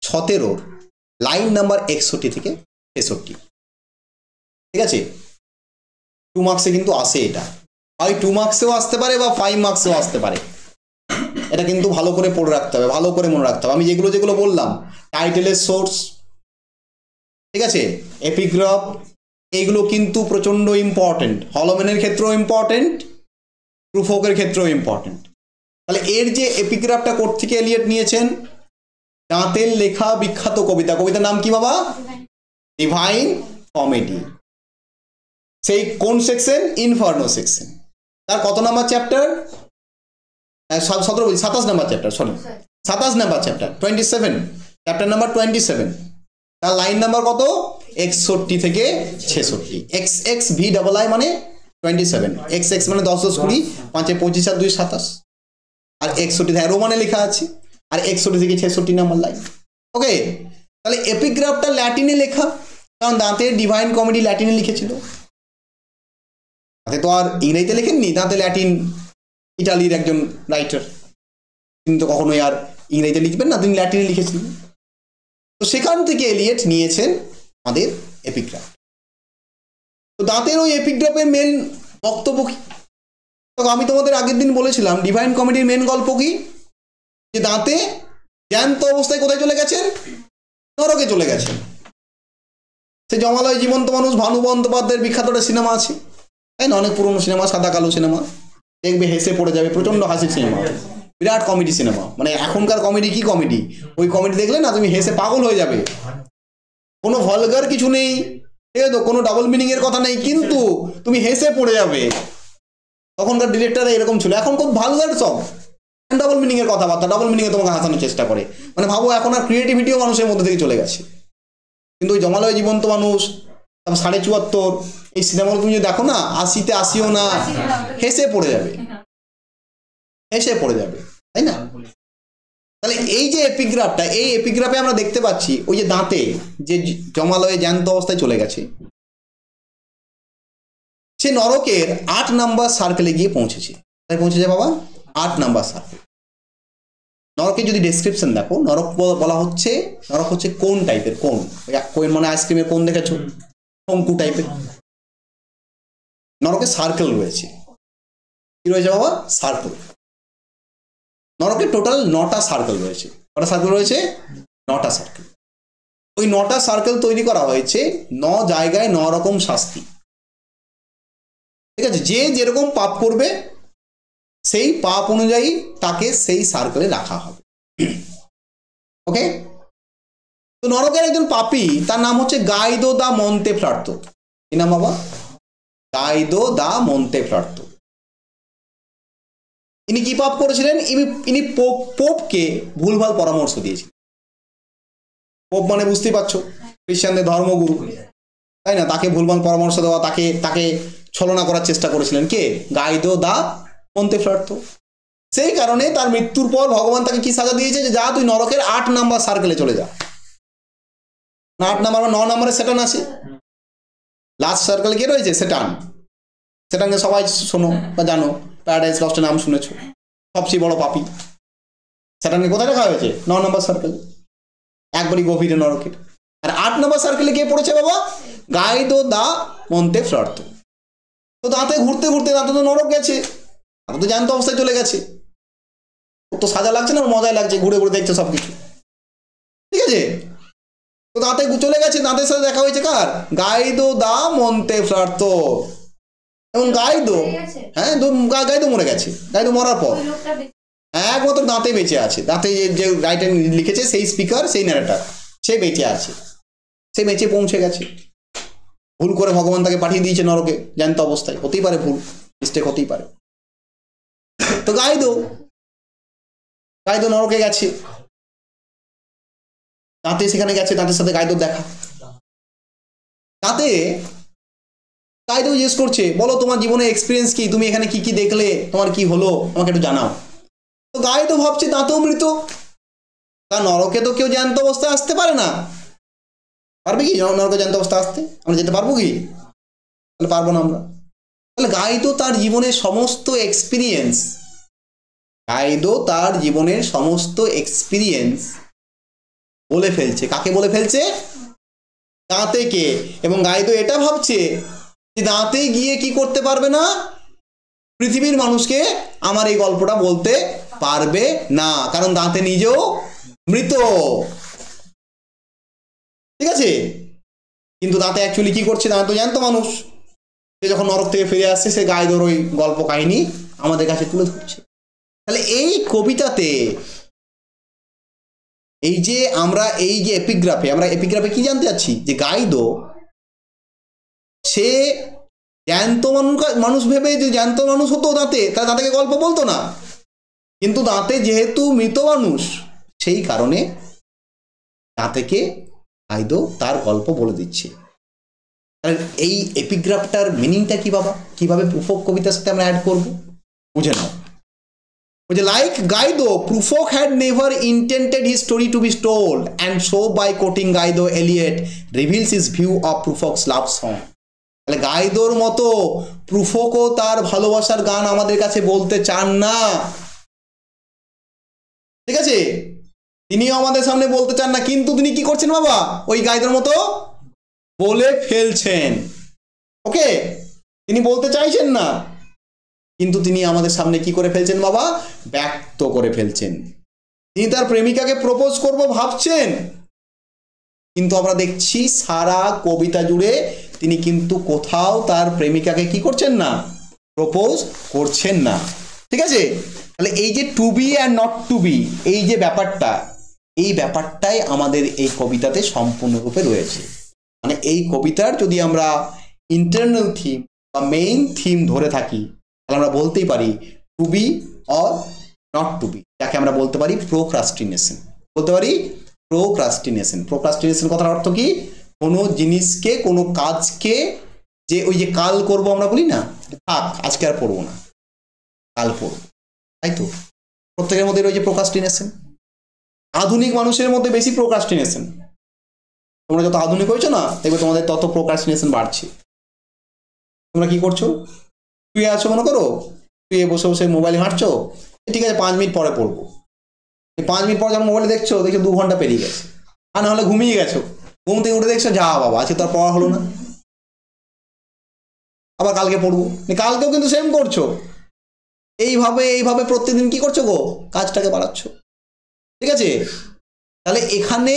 17 লাইন নাম্বার 61 থেকে 63, ঠিক আছে। 2 মার্কসে কিন্তু আসে, এটা হয় 2 মার্কসেও আসতে পারে বা 5 মার্কসেও আসতে পারে, এটা কিন্তু ভালো করে পড়ে রাখতে হবে, ভালো করে মনে রাখতে হবে। আমি যেগুলো যেগুলো বললাম, টাইটেলের সোর্স, ঠিক আছে, এপিগ্রাফ, এইগুলো কিন্তু প্রচণ্ড ইম্পর্টেন্ট। হলোম্যানের ক্ষেত্রেও ইম্পর্টেন্ট, প্রুফোকের ক্ষেত্রেও ইম্পর্টেন্ট। তাহলে এর যে এপিগ্রাফটা কোথা থেকে এলিয়ট নিয়েছেন? দাঁতের লেখা বিখ্যাত কবিতা, কবিতার নাম কি বাবা? Divine comedy. সেই কোন সেকশন? Inferno section. তার কত number chapter? 27 number chapter, sorry 27 number chapter, 27, chapter number 27। তার লাইন নাম্বার কত? 61 থেকে 66। XXVII মানে 27, XX মানে 10 10 20, 5 25 আর 2 27, আর 61 অ্যারো মানে লেখা আছে, আর 61 থেকে 66 নাম্বার লাইন। ওকে, তাহলে এপিগ্রাফটা ল্যাটিনে লেখা, কারণ দাঁতের ডিভাইন কমেডি ল্যাটিনে লিখেছিল। দাঁতে তো আর ইংরেজিতে লেখেননি, দাঁতে ল্যাটিন, ইটালির একজন রাইটার, তিনি তো কখনোই আর ইংরেজিতে লিখবেন না, তিনি ল্যাটিনে লিখেছিলেন। তো সেখান থেকে এলিয়ট নিয়েছেন আমাদের এপিগ্রাফ। তো দাঁতের ওই এপিগ্রাফের মেন বক্তব্য কি? আমি তোমাদের আগের দিন বলেছিলাম ডিভাইন কমেডির মেন গল্প কি, যে দাঁতে জ্যান্ত অবস্থায় কোথায় চলে গেছেন? নরকে চলে গেছেন। সে জমালয় জীবন্ত মানুষ, ভানু বন্দ্যোপাধ্যায়ের বিখ্যাত একটা সিনেমা আছে, তাই না? অনেক পুরনো সিনেমা, সাদা কালো সিনেমা, দেখবে হেসে পড়ে যাবে, প্রচন্ড হাসির সিনেমা, বিরাট কমেডি সিনেমা। মানে এখনকার কমেডি কি কমেডি, ওই কমেডি দেখলে না তুমি হেসে পাগল হয়ে যাবে। কোনো ভলগার কিছু নেই, ঠিক আছে তো, কোনো ডাবল মিনিং এর কথা নেই, কিন্তু তুমি হেসে পড়ে যাবে। তখনকার ডিরেক্টররা এরকম ছিল। এখন খুব ভালগার সব, ডাবল মিনিং এর কথাবার্তা, ডাবল মিনিং এ তোমাকে হাসানোর চেষ্টা করে। মানে ভাবো এখন আর ক্রিয়েটিভিটিও মানুষের মধ্যে থেকে চলে গেছে। কিন্তু ওই জমালয় জীবন্ত মানুষ, তারপর 74, এই সিনেমাগুলো তুমি যদি দেখো না, 80তে আসিও না, হেসে পড়ে যাবে, হেসে পড়ে যাবে, তাই না? তাহলে এই যে এপিগ্রাফটা, এই এপিগ্রাফে আমরা দেখতে পাচ্ছি ওই যে দাঁতে যে জমালয়ে জ্যান্ত অবস্থায় চলে গেছে, সে নরকের 8 নাম্বার সার্কেলে গিয়ে পৌঁছেছে। তাই পৌঁছেছে বাবা 8 নাম্বার সার্কেল। নরকের যদি ডেসক্রিপশন দেখো, নরক বলা হচ্ছে, নরক হচ্ছে কোন টাইপের, কোন, কোন মানে আইসক্রিমের কোন দেখেছো, শঙ্কু টাইপের। নরকে সার্কেল রয়েছে, কি রয়েছে বাবা? সার্কেল। নরকে টোটাল 9টা সার্কেল রয়েছে। কটা সার্কেল রয়েছে? 9টা সার্কেল। ওই 9টা সার্কেল তৈরি করা হয়েছে 9 জায়গায় 9 রকম শাস্তি, ঠিক আছে? যে যেরকম পাপ করবে সেই পাপ অনুযায়ী তাকে সেই সার্কেলে রাখা হবে। ওকে, তো নরকের একজন পাপী, তার নাম হচ্ছে গাইদো দা মন্তেফ্রার্তো। কি নাম বাবা? গাইদো দা মন্তেফ্রার্তো। ইনি কি পাপ করেছিলেন? ইনি পোপকে ভুলভাল পরামর্শ দিয়েছিলেন। পোপ মানে বুঝতেই পারছো, খ্রিস্টানদের ধর্মগুরু, তাই না? তাকে ভুলভাল পরামর্শ দেওয়া, তাকে ছলনা করার চেষ্টা করেছিলেন কে? গাইদো দা মন্তেফ্রার্তো। সেই কারণে তার মৃত্যুর পর ভগবান তাকে কি সাজা দিয়েছে, যে যা তুই নরকের 8 নাম্বার সার্কেলে চলে যা। 8 নাম্বার বা 9 নাম্বারে সেটান আছে, লাস্ট সার্কেল কে রয়েছে? সেটান। সেটানকে সবাই শোনো বা জানো, প্যারাডাইস লস্টের নাম শুনেছো, সবচেয়ে বড় পাপী। সেটানকে কোথায় রাখা হয়েছে? 9 নাম্বার সার্কেল, একবারই গভীরে নরকের। আর 8 নাম্বার সার্কেলে কে পড়েছে বাবা? গাইদো দা মন্তেফ্রার্তো। তো দাঁতে ঘুরতে ঘুরতে, দাঁতে তো নরক গেছে, দাঁতে তো জ্যান্ত অবস্থায় চলে গেছে, তো সাজা লাগছে না, মজায় লাগছে, ঘুরে ঘুরে দেখছে সবকিছু, ঠিক আছে? তো দাঁতে চলে গেছে, দাঁতের সাথে দেখা হয়েছে কার? গাইদো দা মন্তেফ্রার্তো। এবং গাইদো, হ্যাঁ গাইদো মরে গেছে, গাইদো মরার পর একমাত্র দাঁতে বেঁচে আছে। দাঁতে যে রাইটার লিখেছে, সেই স্পিকার, সেই ন্যারেটার, সে বেঁচে আছে, সে বেঁচে পৌঁছে গেছে। ভুল করে ভগবান তাকে পাঠিয়ে দিয়েছে নরকে জ্যান্ত অবস্থায়, হতেই পারে, ভুল মিস্টেক হতেই পারে। তো গাইদো নরকে গেছে, দাঁতে সেখানে গেছে, দাঁতের সাথে গাইদোর দেখা। গাইদো জিজ্ঞেস করছে, বলো তোমার জীবনে এক্সপিরিয়েন্স কি, তুমি এখানে কি কি দেখলে, তোমার কি হলো, আমাকে একটু জানাও। তো গাইদো ভাবছে দাঁতেও মৃত, কারণ নরকে তো কেউ জ্যান্ত অবস্থায় আসতে পারে না। পারবে কি নরকে জ্যান্ত অবস্থায় আসতে? আমরা যেতে পারবো কি? তাহলে পারবো না আমরা। তাহলে গাইদো তার জীবনের সমস্ত এক্সপিরিয়েন্স বলে ফেলছে। কাকে বলে ফেলছে? দাঁতেকে। এবং গাইদো এটা ভাবছে যে দাঁতে গিয়ে কি করতে পারবে না, পৃথিবীর মানুষকে আমার এই গল্পটা বলতে পারবে না, কারণ দাঁতে নিজেও মৃত। ঠিক আছে, কিন্তু দাঁতে অ্যাকচুয়ালি কি করছে, দাঁতে তো জ্যান্ত মানুষ, সে যখন নরক থেকে ফিরে আসছে সে গাইদোর ওই গল্প কাহিনী আমাদের কাছে তুলে ধরছে। তাহলে এই কবিতাতে এই যে আমরা এই যে এপিগ্রাফে কি জানতে চাচ্ছি, যে গাইদো সে জ্যান্ত মানুষ ভেবে যে জ্যান্ত মানুষ হতো দাঁতে, তার দাঁতেকে গল্প বলতো না, কিন্তু দাঁতে যেহেতু মৃত মানুষ সেই কারণে দাঁতেকে গাইদো তার গল্প বলে দিচ্ছে। এই এপিগ্রাফটার মিনিংটা কি বাবা, কিভাবে প্রুফক কবিতার সাথে আমরা অ্যাড করব বুঝে নাও। Like Guido, Prufrock had never intended his story to be told, and so by quoting Guido, Eliot reveals his view of Prufrock's love song. তাহলে গাইদোর মতো প্রুফোকও তার ভালোবাসার গান আমাদের কাছে বলতে চান না। ঠিক আছে, তিনিও আমাদের সামনে বলতে চান না, কিন্তু তিনি কি করছেন বাবা, ওই গাইদোর মতো বলে ফেলছেন। ওকে, তিনি বলতে চাইছেন না, কিন্তু তিনি আমাদের সামনে কি করে ফেলছেন বাবা, ব্যক্ত করে ফেলছেন। তিনি তার প্রেমিকাকে প্রপোজ করব ভাবছেন, কিন্তু আমরা দেখছি সারা কবিতা জুড়ে তিনি কিন্তু কোথাও তার প্রেমিকাকে কি করছেন না, প্রপোজ করছেন না। ঠিক আছে, তাহলে এই যে to be and not to be, এই যে ব্যাপারটা, এই ব্যাপারটাই আমাদের এই কবিতাতে সম্পূর্ণরূপে রয়েছে। মানে এই কবিতার যদি আমরা ইন্টারনাল থিম বা মেইন থিম ধরে থাকি, তাহলে আমরা বলতেই পারি to be or not to be, যাকে আমরা বলতে পারি প্রোক্রাস্টিনেশন, বলতে পারি প্রোক্রাস্টিনেশন। প্রোক্রাস্টিনেশন কথার অর্থ কি, কোনো জিনিসকে, কোনো কাজকে, যে ওই যে কাল করব আমরা বলি না, থাক আজকে আর পড়বো না, কাল পড়বো, তাই তো প্রত্যেকের মধ্যে রয়েছে প্রোক্রাস্টিনেশন। আধুনিক মানুষের মধ্যে বেশি প্রোক্রাস্টিনেশন। তোমরা যত আধুনিক হয়েছো না, দেখবে তোমাদের তত প্রোক্রাস্টিনেশন বাড়ছে। তোমরা কি করছো, শুয়ে আছো মনে করো, শুয়ে বসে বসে মোবাইল ঘাঁটছো, ঠিক আছে 5 মিনিট পরে পড়বো, 5 মিনিট পরে যখন মোবাইলে দেখছো 2 ঘন্টা পেরিয়ে গেছে, আর না হলে ঘুমিয়ে গেছো, ঘুম থেকে উঠে দেখছো যা বাবা আজকে তো আর পড়া হলো না, আবার কালকে পড়বো, কালকেও কিন্তু সেম করছো। এইভাবে প্রত্যেকদিন কি করছো গো, কাজটাকে বাড়াচ্ছ। ঠিক আছে, তাহলে এখানে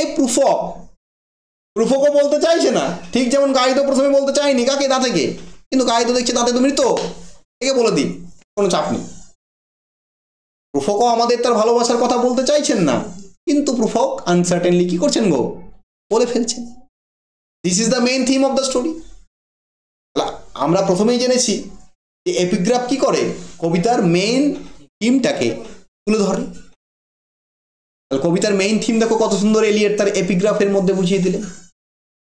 প্রুফকও বলতে চাইছে না, ঠিক যেমন গাইদো প্রথমে বলতে চায়নি, কাকে, দাঁতেকে, কিন্তু গাইদো দেখছে দাঁতে তো মৃত, একে বলে দিই, কোনো চাপ নেই। প্রুফকও আমাদের তার ভালোবাসার কথা বলতে চাইছেন না, কিন্তু প্রুফক আনসার্টেনলি কি করছেন গো, বলে ফেলছেন। This is the main theme of the story. আমরা প্রথমেই জেনেছি যে এপিগ্রাফ কি করে, কবিতার মেইন থিমটাকে তুলে ধরে। কবিতার মেইন থিম দেখো কত সুন্দর এলিয়ট তার এপিগ্রাফের মধ্যে বুঝিয়ে দিলেন।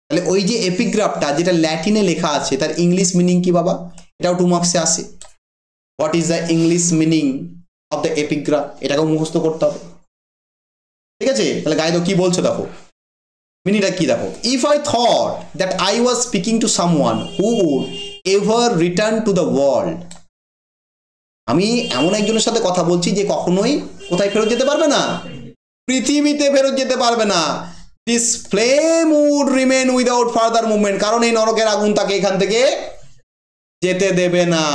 তাহলে ওই যে এপিগ্রাফটা যেটা ল্যাটিনে লেখা আছে, তার ইংলিশ মিনিং কি বাবা, এটাও 2 মার্কসে আসে। What is the English meaning of the epigraph, এটাকেও মুখস্থ করতে হবে। ঠিক আছে, তাহলে গাইদো কি বলছো দেখো, মিনিংটা কি দেখো, if I thought that I was speaking to someone who would ever return to the world, আমি এমন একজনের সাথে কথা বলছি যে কখনোই কোথায় ফেরত যেতে পারবে না, পৃথিবীতে ফেরত যেতে পারবে না। This flame would remain without further movement, কারণ এই নরকের আগুন তাকে এখান থেকে যেতে দেবে না।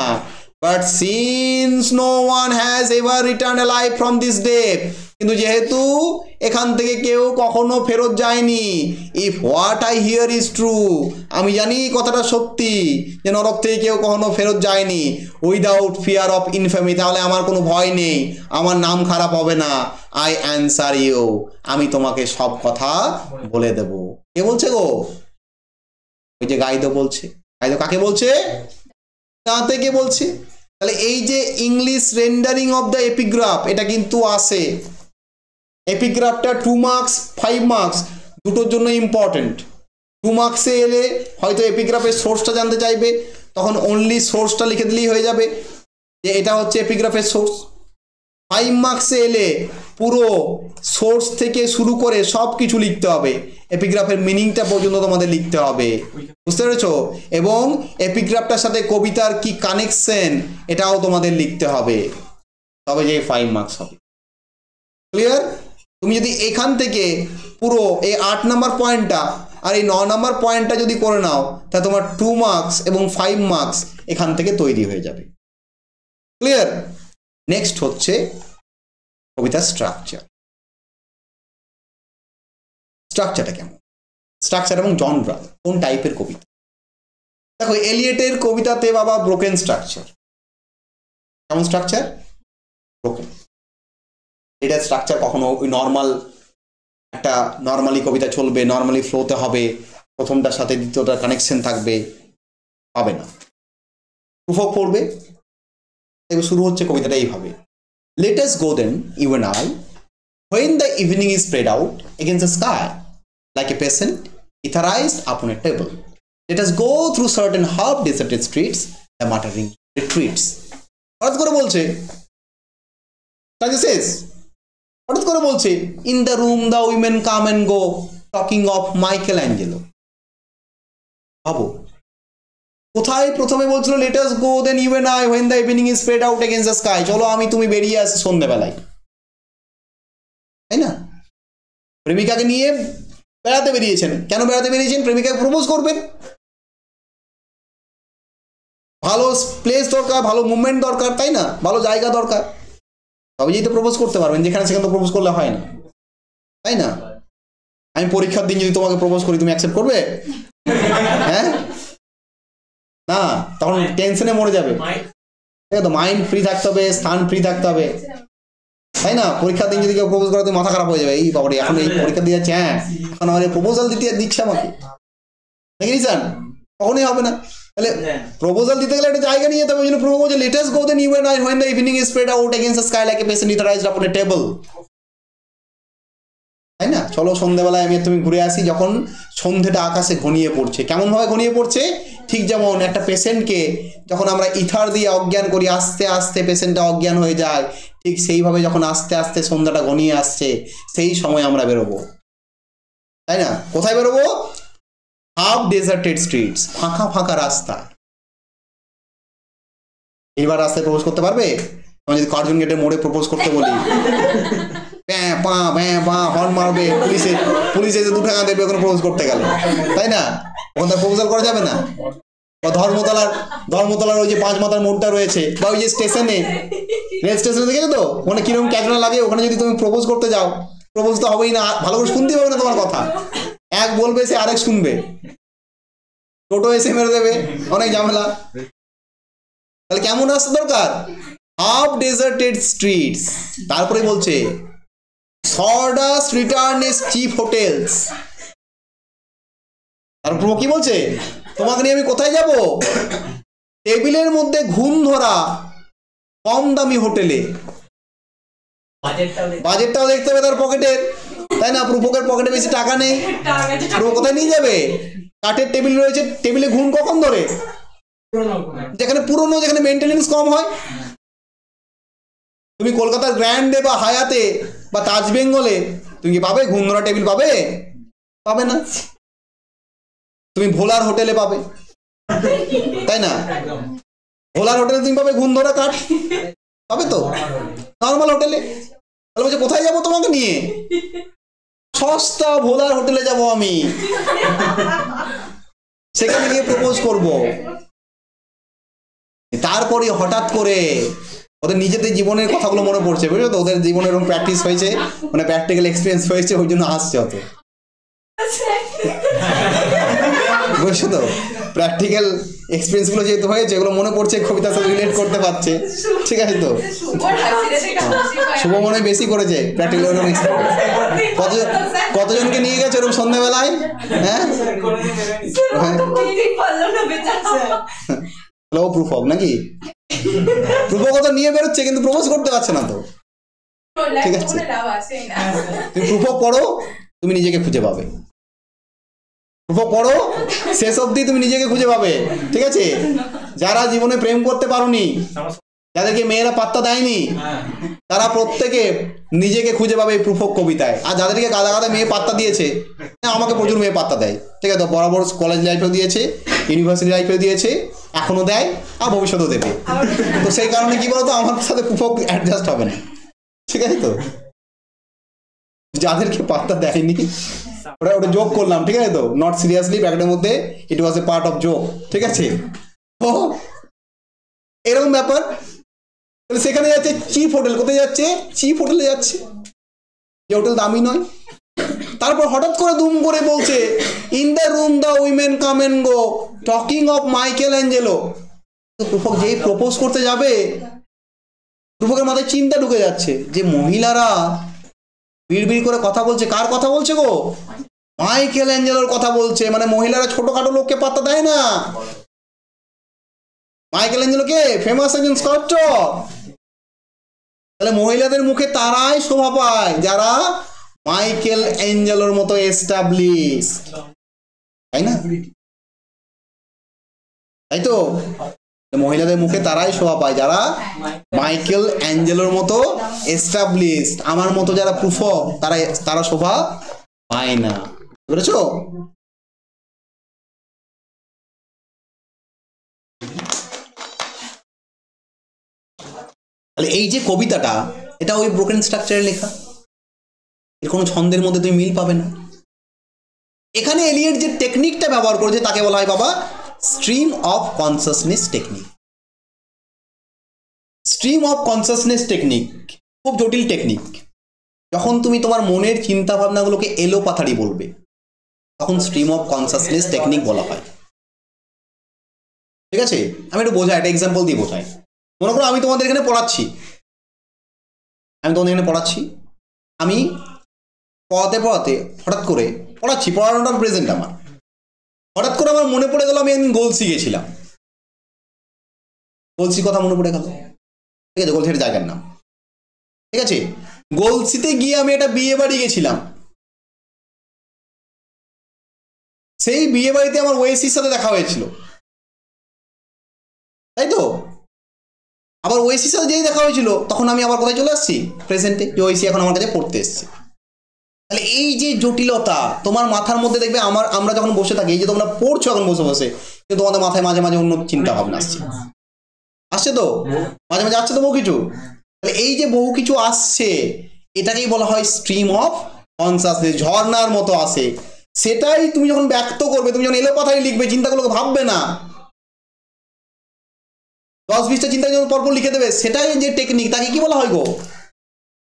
But since no one has ever return alive from this death, কিন্তু যেহেতু এখান থেকে কেউ কখনো ফেরত যায়নি, if what I hear is true, আমি জানি কথাটা সত্যি যে নরক থেকে কেউ কখনো ফেরত যায়নি, উইদাউট ফিয়ার অফ ইনফেমি, তাহলে আমার কোনো ভয় নেই, আমার নাম খারাপ হবে না। আই অ্যান্সার ইউ, আমি তোমাকে সব কথা বলে দেব। কে বলছে গো, ওই যে গাইদো বলছে। গাইদো কাকে বলছে, দাঁতেকে বলছে। তাহলে এই যে English rendering of the epigraph, এটা কিন্তু আসে, এপিগ্রাফটা 2 মার্কস 5 মার্কস দুটোর জন্য ইম্পর্টেন্ট। 2 মার্কসে এলে হয়তো এপিগ্রাফের সোর্সটা জানতে চাইবে, তখন অনলি সোর্সটা লিখে দিলেই হয়ে যাবে যে এটা হচ্ছে এপিগ্রাফের সোর্স। 5 মার্কসে এলে পুরো সোর্স থেকে শুরু করে সব কিছু লিখতে হবে, এপিগ্রাফের মিনিংটা পর্যন্ত তোমাদের লিখতে হবে, বুঝতে পেরেছো? এবং এপিগ্রাফটার সাথে কবিতার কি কানেকশন এটাও তোমাদের লিখতে হবে, তবে যে 5 মার্কস হবে। ক্লিয়ার? তুমি যদি এখান থেকে পুরো এই 8 নাম্বার পয়েন্টটা আর এই 9 নাম্বার পয়েন্টটা যদি করে নাও, তাহলে তোমার 2 মার্কস এবং 5 মার্কস এখান থেকে তৈরি হয়ে যাবে। ক্লিয়ার? নেক্সট হচ্ছে কবিতার স্ট্রাকচারটা কেমন, স্ট্রাকচার এবং জনরা কোন টাইপের কবিতা। দেখো এলিয়েটের কবিতাতে বাবা ব্রোকেন স্ট্রাকচার। কেমন স্ট্রাকচার? ব্রোকেন। এটা স্ট্রাকচার কখনো ওই নর্মাল একটা নর্মালি কবিতা চলবে, নর্মালি ফ্লোতে হবে, প্রথমটার সাথে দ্বিতীয়টার কানেকশন থাকবে, পাবে না। প্রুফ পড়বে, শুরু হচ্ছে কবিতাটা এইভাবে, let us go then, you and I, when the evening is spread out against the sky like a peasant etherized upon a table. Let us go through certain half-deserted streets, the muttering retreats. হঠাৎ করে বলছে, হঠাৎ করে বলছে, in the room the women come and go, talking of Michelangelo. ভাবো, কোথায় প্রথমে বলছিল let us go then you and I when the evening is spread out against the sky, চলো আমি তুমি বেরিয়ে আসি সন্ধ্যাবেলায়, তাই না? প্রেমিকাকে নিয়ে বেড়াতে বেরিয়েছেন। কেন বেড়াতে বেরিয়েছেন? প্রেমিকাকে প্রপোজ করবেন, ভালো প্লেস দরকার, ভালো মুভমেন্ট দরকার, তাই না? ভালো জায়গা দরকার, তবে যেই তো প্রপোজ করতে পারবেন, যেখানে সেখানে তো প্রপোজ করলে হয় না, তাই না? আমি পরীক্ষার দিন যদি তোমাকে প্রপোজ করি, তুমি অ্যাকসেপ্ট করবে? হ্যাঁ না, তখন টেনশনে মরে যাবে। ঠিক আছে, তো মাইন্ড ফ্রি থাকতে হবে, স্থান ফ্রি থাকতে হবে, তাই না? পরীক্ষার দিন যদি কেউ প্রপোজ করে, তুমি মাথা খারাপ হয়ে যাবে, এই বাবা এখন এই পরীক্ষা দিয়ে যাচ্ছে, হ্যাঁ এখন আমার প্রপোজাল দিচ্ছে আমাকে, দেখে নিয়েছেন? কখনই হবে না। তাহলে প্রপোজাল দিতে গেলে একটা জায়গা নিয়ে যেতে হবে। ওই জন্য propose, let us go then you and I when the evening is spread out against the sky like a peasant etherized upon a table, তাই না? চলো সন্ধ্যাবেলায় আমি তুমি ঘুরে আসি, যখন সন্ধ্যেটা আকাশে ঘনিয়ে পড়ছে। কেমন ভাবে ঘনিয়ে পড়ছে? ঠিক যেমন একটা পেশেন্টকে যখন আমরা ইথার দিয়ে অজ্ঞান করি, আস্তে আস্তে পেশেন্টটা অজ্ঞান হয়ে যায়, ঠিক সেইভাবে যখন আস্তে আস্তে সন্ধ্যাটা ঘনিয়ে আসছে, সেই সময় আমরা বেরোবো, তাই না? কোথায় বেরোবো? হাফ ডেজার্টেড স্ট্রিটস, ফাঁকা ফাঁকা রাস্তা। এবার রাস্তায় প্রপোজ করতে পারবে? আমি যদি কার্জন গেটের মোড়ে প্রপোজ করতে বলি, হর্ন মারবে, পুলিশ এসে 2 টাকা দেবে ওখানে প্রপোজ করতে গেলে, তাই না? ওখানে প্রপোজাল করা যাবে না। বা ধর্মতলার ওই যে 5 মাথার মোড়টা রয়েছে, বা ওই যে স্টেশনে, রেল স্টেশনে দেখেছো তো ওখানে কিরকম ক্যাজনা লাগে, ওখানে যদি তুমি প্রপোজ করতে যাও, প্রপোজ তো হবেই না, ভালো করে শুনতে হবে না তোমার কথা, এক বলবে সে আরেক শুনবে, টোটো এসে মেরে দেবে, অনেক ঝামেলা। তাহলে কেমন রাস্তা দরকার? Half deserted streets. তারপরে বলছে sawdust return is cheap hotels। তারপর কি বলছে? তোমাকে নিয়ে আমি কোথায় যাব? টেবিলের মধ্যে ঘুম ধরা কম দামি হোটেলে। বাজেটটাও দেখতে হবে তার পকেটের, তাই না? প্রুফকের পকেটে বেশি টাকা নেই, প্রুফ কোথায় নিয়ে যাবে? কাঠের টেবিল রয়েছে, টেবিলে ঘুম কখন ধরে? যেখানে পুরনো, যেখানে মেনটেনেন্স কম হয়। তুমি কলকাতার গ্র্যান্ডে বা হায়াতে বা তাজ বেঙ্গলে তুমি কি পাবে ঘুম ধরা টেবিল? পাবে না। তুমি ভোলার হোটেলে পাবে, তাই না? ভোলার হোটেলে তুমি পাবে ঘুম ধরা কাঠ, পাবে তো নর্মাল হোটেলে। তাহলে বলছে কোথায় যাবো তোমাকে নিয়ে? সস্তা ভোলার হোটেলে যাব আমি, সেখানে গিয়ে প্রপোজ করব। তারপরে হঠাৎ করে ওদের নিজেদের জীবনের কথাগুলো মনে পড়ছে, বুঝলো তো? ওদের জীবনের এরকম প্র্যাকটিস হয়েছে, মানে প্র্যাকটিক্যাল এক্সপিরিয়েন্স হয়েছে, ওই জন্য আসছে অত, বুঝছো তো? প্র্যাকটিক্যাল এক্সপিরিয়েন্স গুলো যেহেতু হয়েছে, এগুলো মনে পড়ছে, কবিতার সাথে রিলেট করতে পারছে, ঠিক আছে তো? শুভ মনে হয় বেশি করেছে প্র্যাকটিক্যাল এক্সপিরিয়েন্স। কতজনকে নিয়ে গেছে ওরকম সন্ধ্যাবেলায়? হ্যাঁ, প্রুফ হোক নাকি? প্রুফ কথা নিয়ে বেরোচ্ছে, কিন্তু প্রপোজ করতে পারছে না তো, ঠিক আছে? তুমি প্রুফ পড়ো, তুমি নিজেকে খুঁজে পাবে। প্রুফ পড়ো, শেষ অবধি তুমি নিজেকে খুঁজে পাবে, ঠিক আছে? যারা জীবনে প্রেম করতে পারোনি, যাদেরকে মেয়েরা পাত্তা দেয়নি, তারা প্রত্যেকে নিজেকে খুঁজে পাবে এই প্রুফ কবিতায়। আর যাদেরকে গাদা গাদা মেয়ে পাত্তা দিয়েছে, আমাকে প্রচুর মেয়ে পাত্তা দেয়, ঠিক আছে? বরাবর কলেজ লাইফেও দিয়েছে, ইউনিভার্সিটি লাইফেও দিয়েছে, এখনো দেয়, আর ভবিষ্যতেও দেবে। তো সেই কারণে কি বলতো, আমার সাথে প্রুফ অ্যাডজাস্ট হবে না, ঠিক আছে তো? যাদেরকে পাত্তা দেয়নি ওটা জোক করলাম, ঠিক আছে তো? নট সিরিয়াসলি, ব্র্যাকেটের মধ্যে ইট ওয়াজ এ পার্ট অফ জোক, ঠিক আছে? তো এরকম ব্যাপার। তাহলে সেখানে যাচ্ছে চিপ হোটেল, কোথায় যাচ্ছে? চিপ হোটেলে যাচ্ছে, যে হোটেল দামি নয়। তারপর হঠাৎ করে দুম করে বলছে in the room the women come and go talking of Michelangelo. Prufrock যেই প্রপোজ করতে যাবে, প্রুফকের মাথায় চিন্তা ঢুকে যাচ্ছে যে মহিলারা বিড়বিড় করে কথা বলছে, কার কথা বলছে গো? মাইকেল অ্যাঞ্জেলোর কথা বলছে। মানে মহিলারা ছোটখাটো লোককে পাত্তা দেয় না। মাইকেল অ্যাঞ্জেলো কে? ফেমাস একজন স্কাল্পচার। তাহলে মহিলাদের মুখে তারাই শোভা পায় যারা মাইকেল অ্যাঞ্জেলোর মতো এস্টাবলিশ, তাই না? তাই তো, মহিলাদের মুখে তারাই শোভা পায় যারা মাইকেল অ্যাঞ্জেলোর মতো এস্টাবলিশ। আমার মতো যারা প্রুফক তারা শোভা পায় না। বুঝেছো? তাহলে এই যে কবিতাটা, এটা ওই ব্রোকেন স্ট্রাকচারে লেখা, এর কোনো ছন্দের মধ্যে তুমি মিল পাবে না। এখানে এলিয়ট যে টেকনিকটা ব্যবহার করেছে তাকে বলা হয় বাবা stream of consciousness technique. Stream of consciousness technique খুব জটিল টেকনিক। যখন তুমি তোমার মনের চিন্তা ভাবনাগুলোকে এলো পাথারি বলবে, তখন স্ট্রিম অফ কনসাসনেস টেকনিক বলা হয়। ঠিক আছে, আমি একটু বোঝাই, একটা এক্সাম্পল দিয়ে বোঝাই। মনে করো আমি তোমাদের এখানে পড়াচ্ছি, আমি পড়াতে পড়াতে হঠাৎ করে পড়াচ্ছি, পড়ানোটা প্রেজেন্ট আমার, হঠাৎ করে আমার মনে পড়ে গেল আমি একদিন গলসি গেছিলাম। গলসির কথা মনে পড়ে গেল, ঠিক আছে, গলসির জায়গার নাম। ঠিক আছে, গলসিতে গিয়ে আমি একটা বিয়ে বাড়ি গেছিলাম। সেই বিয়ে বাড়িতে আমার ওয়েসির সাথে দেখা হয়েছিল, তাই তো? আবার ওয়েসির সাথে যেই দেখা হয়েছিল তখন আমি আবার কোথায় চলে আসছি? প্রেজেন্টে, যে ওয়েসি এখন আমার কাছে পড়তে এসছে। তাহলে এই যে জটিলতা তোমার মাথার মধ্যে দেখবে, আমরা যখন বসে থাকি, এই যে তোমরা পড়ছো এখন বসে বসে, কিন্তু তোমাদের মাথায় মাঝে মাঝে অন্য চিন্তা ভাবনা আসছে তো, মাঝে মাঝে আসছে তো বহু কিছু। তাহলে এই যে বহু কিছু আসছে, এটাকেই বলা হয় স্ট্রিম অফ কনসাসনেস। ঝর্ণার মতো আসে, সেটাই তুমি যখন ব্যক্ত করবে, তুমি যখন এলো কথাই লিখবে, চিন্তাগুলোকে ভাববে না, 10-20টা চিন্তা যখন পরপর লিখে দেবে, সেটাই যে টেকনিক, তাকে কি বলা হয় গো?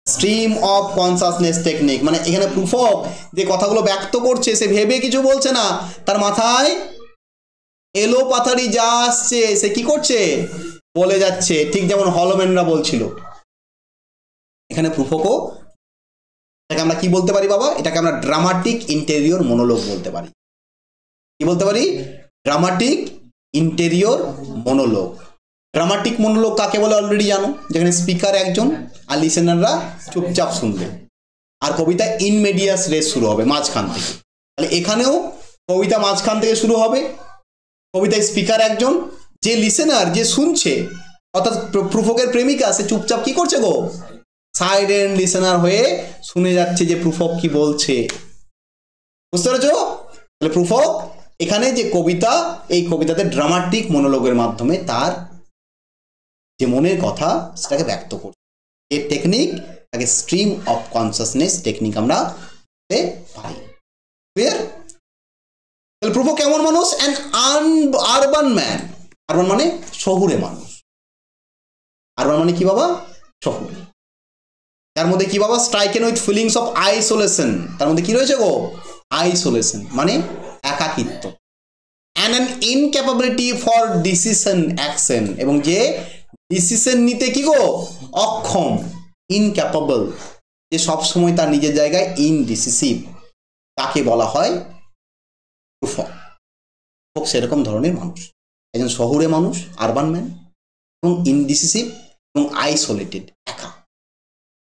Stream of consciousness technique. মানে এখানে প্রুফক যে কথাগুলো ব্যক্ত করছে, সে ভেবে কিছু বলছে না, তার মাথায় এলো পাথারি যা আসছে সে কি করছে? বলে যাচ্ছে। ঠিক যেমন হলোম্যানরা বলছিল, এখানে প্রুফকও, এটাকে আমরা কি বলতে পারি বাবা? এটাকে আমরা ড্রামাটিক ইন্টেরিয়র মনোলগ বলতে পারি। কি বলতে পারি? Dramatic interior monologue. Dramatic monologue কাকে বলে অলরেডি জানো, যেখানে স্পিকার একজন আর লিসেনাররা চুপচাপ শুনবে, আর কবিতা ইন মেডিয়াস রেস শুরু হবে মাঝখান থেকে। তাহলে এখানেও কবিতা মাঝখান থেকে শুরু হবে, কবিতায় স্পিকার একজন, যে লিসেনার যে শুনছে, অর্থাৎ প্রুফকের প্রেমিকা, সে চুপচাপ কি করছে গো? সাইলেন্ট লিসেনার হয়ে শুনে যাচ্ছে যে প্রুফক কি বলছে। বুঝতে পেরেছো? তাহলে প্রুফক এখানে যে কবিতা, এই কবিতাতে ড্রামাটিক মনোলগের মাধ্যমে তার যে মনের কথা সেটাকে ব্যক্ত করছে। এই টেকনিক তাকে স্ট্রিম অফ কনসাসনেস টেকনিক আমরা বলতে পারি। ক্লিয়ার? তাহলে প্রুফক কেমন মানুষ? An urban man. আরবান মানে শহুরে মানুষ। আরবান মানে কি বাবা? শহুরে। তার মধ্যে কি বাবা? Stricken with feelings of isolation. তার মধ্যে কি রয়েছে গো? আইসোলেশন মানে একাকিত্ব। And an incapability for decision action, এবং যে ডিসিশন নিতে কি গো? অক্ষম, ইনক্যাপাবল, যে সবসময় তার নিজের জায়গায় ইনডিসিসিভ, তাকে বলা হয় প্রুফক। সেরকম ধরনের মানুষ, একজন শহুরে মানুষ, আরবান ম্যান, এবং ইনডিসিসিভ এবং আইসোলেটেড, একা।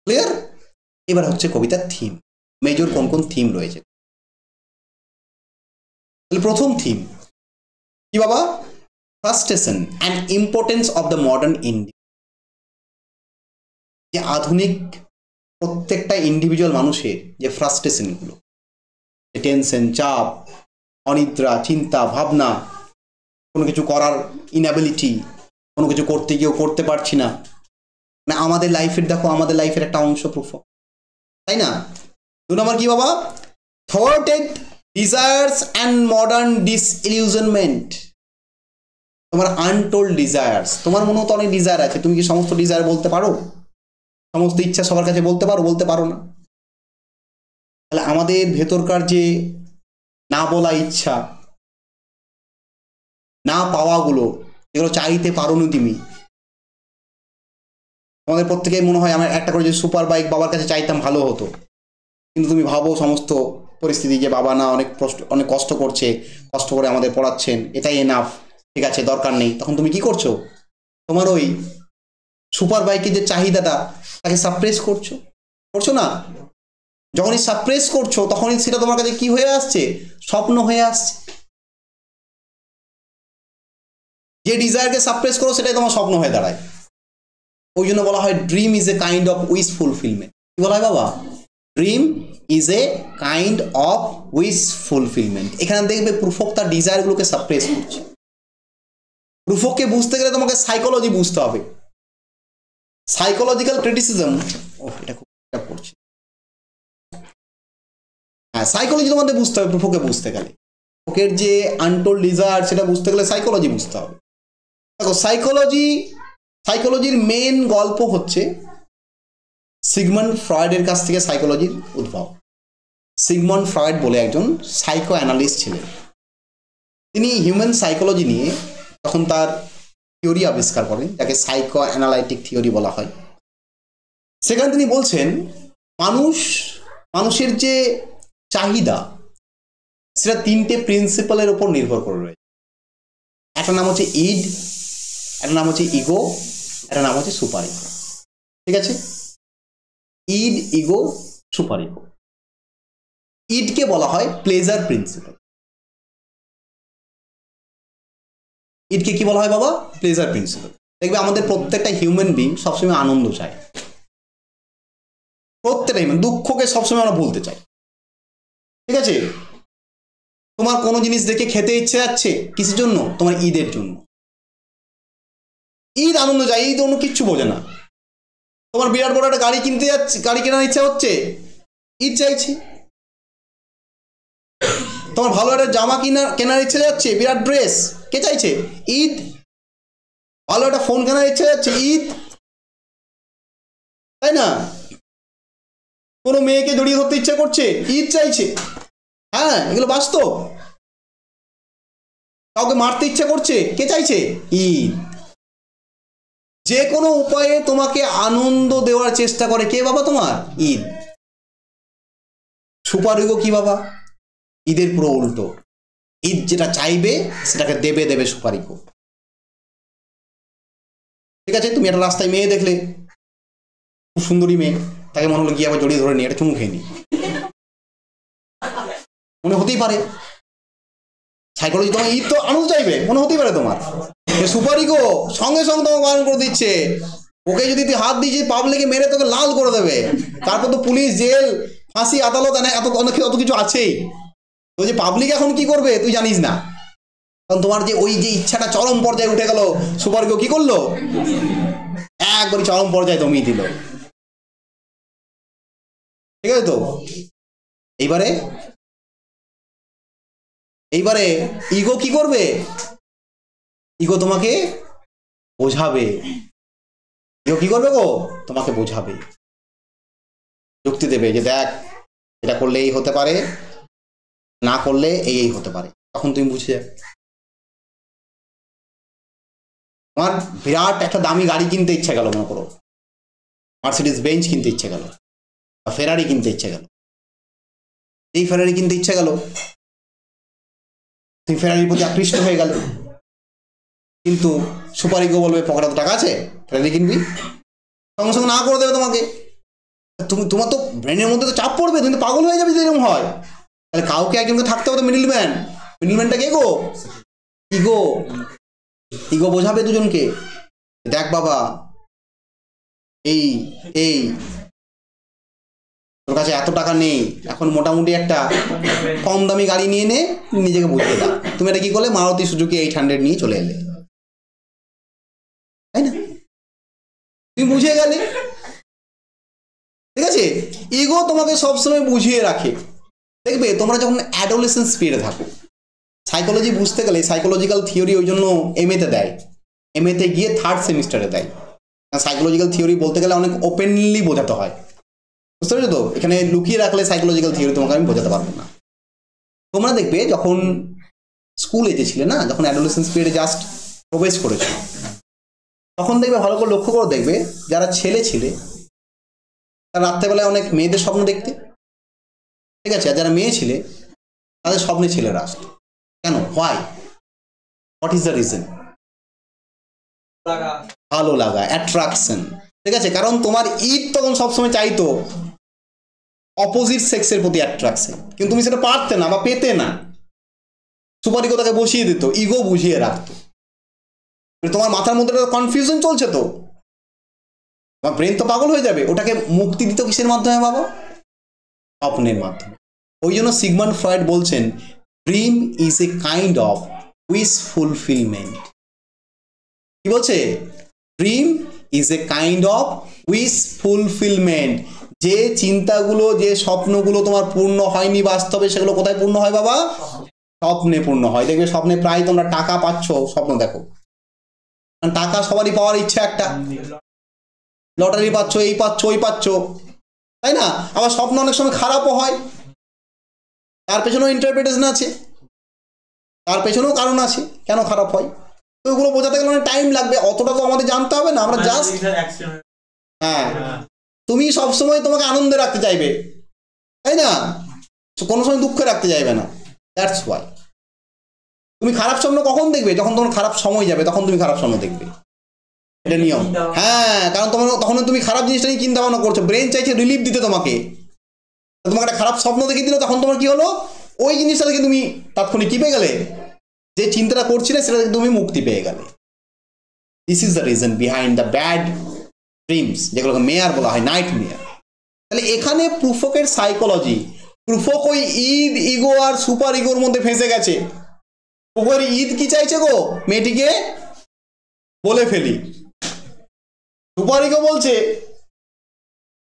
ক্লিয়ার? এবার হচ্ছে কবিতার থিম, মেজর কোন কোন থিম রয়েছে। প্রথম থিম কি বাবা? Frustration and importance of the modern India. যে আধুনিক প্রত্যেকটা ইন্ডিভিজুয়াল মানুষের যে ফ্রাস্ট্রেশনগুলো, টেনশন, চাপ, অনিদ্রা, চিন্তা ভাবনা, কোনো কিছু করার ইনঅ্যাবিলিটি, কোনো কিছু করতে গিয়েও করতে পারছি না, না আমাদের লাইফের, দেখো আমাদের লাইফের একটা অংশ প্রুফক, তাই না? 2 নম্বর কি বাবা? থ্ওয়ার্টেড ডিজায়ার্স অ্যান্ড মডার্ন ডিসইলিউশনমেন্ট। তোমার আনটোল্ড ডিজায়ার্স, তোমার মনেও তো অনেক ডিজায়ার আছে, তুমি কি সমস্ত ডিজায়ার বলতে পারো? সমস্ত ইচ্ছা সবার কাছে বলতে পারো? বলতে পারো না। তাহলে আমাদের ভেতরকার যে না বলা ইচ্ছা, না পাওয়াগুলো, এগুলো চাইতে পারো না তুমি। তোমাদের প্রত্যেকেই মনে হয় আমার একটা করে যে সুপার বাইক বাবার কাছে চাইতাম ভালো হতো, কিন্তু তুমি ভাবো সমস্ত পরিস্থিতি যে বাবা না অনেক কষ্ট করছে, কষ্ট করে আমাদের পড়াচ্ছেন, এটাই এনাফ, ঠিক আছে দরকার নেই, তখন তুমি কি করছো? তোমার ওই সুপার বাইকের যে চাহিদাটা তাকে সাপ্রেস করছো, করছো না? যখনই সাপ্রেস করছো তখনই সেটা তোমার কাছে কি হয়ে আসছে? স্বপ্ন হয়ে আসছে। যে ডিজায়ারকে সাপ্রেস করো সেটাই তোমার স্বপ্ন হয়ে দাঁড়ায়। ওই জন্য বলা হয় dream is a kind of wish fulfilment. কি বলা হয় বাবা? Dream is a kind of wish fulfilment. এখানে দেখবে প্রুফক তার ডিজায়ারগুলোকে সাপ্রেস করছে। প্রুফককে বুঝতে গেলে তোমাকে সাইকোলজি বুঝতে হবে, সাইকোলজিক্যাল ক্রিটিসিজম। এটা খুব পড়ছে। হ্যাঁ, সাইকোলজি তোমাদের বুঝতে হবে প্রুফকে বুঝতে গেলে। প্রুফকের যে আনটোল্ড ডিজায়ার সেটা বুঝতে গেলে সাইকোলজি বুঝতে হবে। দেখো সাইকোলজির মেন গল্প হচ্ছে সিগমন্ড ফ্রয়েডের কাছ থেকে সাইকোলজির উদ্ভব। সিগমন্ড ফ্রয়েড বলে একজন সাইকো অ্যানালিস্ট ছিলেন। তিনি হিউম্যান সাইকোলজি নিয়ে তখন তার থিওরি আবিষ্কার করেন, যাকে সাইকো অ্যানালাইটিক থিওরি বলা হয়। সেখানে তিনি বলছেন মানুষের যে চাহিদা সেটা তিনটে প্রিন্সিপালের উপর নির্ভর করে রয়েছে। একটা নাম হচ্ছে ইড, একটা নাম হচ্ছে ইগো, একটা নাম হচ্ছে সুপার ইগো। ঠিক আছে? ইড, ইগো, সুপার ইগো। ইডকে বলা হয় প্লেজার প্রিন্সিপাল। ইডকে কি বলা হয় বাবা? Pleasure principal. দেখবে আমাদের প্রত্যেকটা হিউম্যান বিং সবসময় আনন্দ চায়, প্রত্যেকটা হিউম্যান। দুঃখকে সবসময় আমরা ভুলতে চাই। ঠিক আছে? তোমার কোনো জিনিস দেখে খেতে ইচ্ছে যাচ্ছে, কিসের জন্য? তোমার ঈদের জন্য। ঈদ আনন্দ চাই, ঈদ অন্য কিচ্ছু বোঝে না। তোমার বিরাট বড় একটা গাড়ি কিনতে যাচ্ছে, গাড়ি কেনার ইচ্ছা হচ্ছে, ঈদ চাইছে। তোমার ভালো একটা জামা কেনার ইচ্ছে যাচ্ছে, বিরাট ড্রেস, কে চাইছে? ঈদ। ভালো একটা ফোন কেনার ইচ্ছে যাচ্ছে, ঈদ, তাই না? কোনো মেয়েকে জড়িয়ে ধরতে ইচ্ছা করছে, ঈদ চাইছে। হ্যাঁ, এগুলো বাস্তব। কাউকে মারতে ইচ্ছা করছে, কে চাইছে? ঈদ। যে কোনো উপায়ে তোমাকে আনন্দ দেওয়ার চেষ্টা করে কে বাবা? তোমার ঈদ। সুপার ইগো কি বাবা? ঈদের পুরো উল্টো। ঈদ যেটা চাইবে সেটাকে দেবে সুপার ইগো। ঠিক আছে? তুমি একটা রাস্তায় মেয়ে দেখলে, খুব সুন্দরী মেয়ে, তাকে মনে হলো গিয়ে আবার জড়িয়ে ধরে নিয়ে একটা চুমু খেয়ে নি, মনে হতেই পারে। সাইকোলজি তোমার ঈদ তো আনন্দ চাইবে, মনে হতেই পারে তোমার। সুপার ইগো সঙ্গে সঙ্গে তোমাকে বারণ করে দিচ্ছে। ওকে যদি তুই হাত দিয়েছিস, পাবলিকে মেরে তোকে লাল করে দেবে। তারপর তো পুলিশ, জেল, ফাঁসি, আদালত, অত কিছু আছেই। তো যে পাবলিক এখন কি করবে তুই জানিস না। কারণ তোমার যে ওই যে ইচ্ছাটা চরম পর্যায়ে উঠে গেল, সুপার ইগো কি করলো? একবারই চরম পর্যায়ে দমিয়ে দিল। ঠিক আছে তো? এইবারে ইগো কি করবে? ইগো তোমাকে বোঝাবে। ইগো কি করবে গো? তোমাকে বোঝাবে, যুক্তি দেবে যে দেখ এটা করলে এই হতে পারে, না করলে এই হতে পারে। তখন তুমি বুঝে যাবে। আমার বিরাট একটা দামি গাড়ি কিনতে ইচ্ছা গেল, মনে করো মার্সিডিজ বেঞ্চ কিনতে ইচ্ছে গেল, বা ফেরারি কিনতে ইচ্ছে গেল। এই ফেরারি কিনতে ইচ্ছে গেল, তুমি ফেরারির প্রতি আকৃষ্ট হয়ে গেল। কিন্তু সুপার ইগো বলবে পকেটে তো টাকা আছে, ফেরারি কিনবি, সঙ্গে সঙ্গে না করে দেবে তোমাকে। তোমার তো ব্রেনের মধ্যে তো চাপ পড়বে, তুমি তো পাগল হয়ে যাবে যদি এরকম হয়। তাহলে কাউকে একজনকে থাকতে হবে তো মিডলম্যানটা কে গো? ইগো। ইগো বোঝাবে দুজনকে, দেখ বাবা এই তোর কাছে এত টাকা নেই, এখন মোটামুটি একটা কম দামি গাড়ি নিয়ে নে, নিজেকে বুঝতে দাও। তুমি এটা কি করলে? মারুতি সুজুকি 800 নিয়ে চলে এলে, তাই না? তুমি বুঝে গেলে। ঠিক আছে? ইগো তোমাকে সবসময় বুঝিয়ে রাখে। দেখবে তোমরা যখন অ্যাডোলেসেন্স পিরিয়ডে থাকো, সাইকোলজি বুঝতে গেলে সাইকোলজিক্যাল থিওরি ওই জন্য এমএতে দেয়, এমএতে গিয়ে থার্ড সেমিস্টারে দেয়। সাইকোলজিক্যাল থিওরি বলতে গেলে অনেক ওপেনলি বোঝাতে হয়, বুঝতে পেরেছো তো? এখানে লুকিয়ে রাখলে সাইকোলজিক্যাল থিওরি তোমাকে আমি বোঝাতে পারবো না। তোমরা দেখবে যখন স্কুল এজে ছিলে না, যখন অ্যাডোলেসেন্স পিরিয়ডে জাস্ট প্রবেশ করেছো, তখন দেখবে ভালো করে লক্ষ্য করে দেখবে যারা ছেলে ছিলে তারা রাত্রেবেলায় অনেক মেয়েদের স্বপ্ন দেখতে, ঠিক আছে? আর যারা মেয়ে ছিলে তাদের স্বপ্নে ছেলেরা আসতো। কেন? Why? What is the reason? ভালো লাগা, অ্যাট্রাকশন, ঠিক আছে? কারণ তোমার ঈদ তখন সবসময় চাইতো অপোজিট সেক্সের প্রতি অ্যাট্রাকশন, কিন্তু তুমি সেটা পারতে না বা পেতে না। সুপার ইগো তাকে বসিয়ে দিত, ইগো বুঝিয়ে রাখতো। তোমার মাথার মধ্যে কনফিউশন চলছে, তো তোমার ব্রেন তো পাগল হয়ে যাবে। ওটাকে মুক্তি দিত কিসের মাধ্যমে বাবা? স্বপ্নের মাধ্যমে। ওই জন্য সিগমন্ড ফ্রয়েড বলছেন dream is a kind of wish fulfilment. কি বলছে? Dream is a kind of wish fulfilment. যে চিন্তাগুলো, যে স্বপ্নগুলো তোমার পূর্ণ হয়নি বাস্তবে, সেগুলো কোথায় পূর্ণ হয় বাবা? স্বপ্নে পূর্ণ হয়। দেখবে স্বপ্নে প্রায় তোমরা টাকা পাচ্ছ, স্বপ্ন দেখো। টাকা সবারই পাওয়ার ইচ্ছা একটা, লটারি পাচ্ছ, এই পাচ্ছ, ওই পাচ্ছ, তাই না? আবার স্বপ্ন অনেক সময় খারাপও হয়, তার পেছনেও ইন্টারপ্রিটেশন আছে, তার পেছনেও কারণ আছে কেন খারাপ হয়। তো ওগুলো বোঝাতে গেলে অনেক টাইম লাগবে, অতটা তো আমাদের জানতে হবে না। আমরা জাস্ট, হ্যাঁ, তুমি সবসময় তোমাকে আনন্দে রাখতে চাইবে, তাই না? কোনো সময় দুঃখে রাখতে চাইবে না। দ্যাটস ওয়াই তুমি খারাপ স্বপ্ন কখন দেখবে? যখন তোমার খারাপ সময় যাবে তখন তুমি খারাপ স্বপ্ন দেখবে, এটা নিয়ম। হ্যাঁ, কারণ তোমার তখন তুমি খারাপ জিনিসটা নিয়ে চিন্তা ভাবনা করছো, ব্রেন চাইছে রিলিফ দিতে তোমাকে। তোমাকে একটা খারাপ স্বপ্ন দেখে দিল, তখন তোমার কি হলো? ওই জিনিসটা থেকে তুমি তাৎক্ষণিক কি পেয়ে গেলে? যে চিন্তাটা করছিলে সেটা থেকে তুমি মুক্তি পেয়ে গেলে। This is the reason behind the bad dreams, যেগুলোকে মেয়ার বলা হয়, নাইট মেয়ার। তাহলে এখানে প্রুফকের সাইকোলজি, প্রুফক ওই ঈদ, ইগো আর সুপার ইগোর মধ্যে ফেঁসে গেছে। প্রুফকের ঈদ কি চাইছে গো? মেয়েটিকে বলে ফেলি। সুপার ইগো বলছে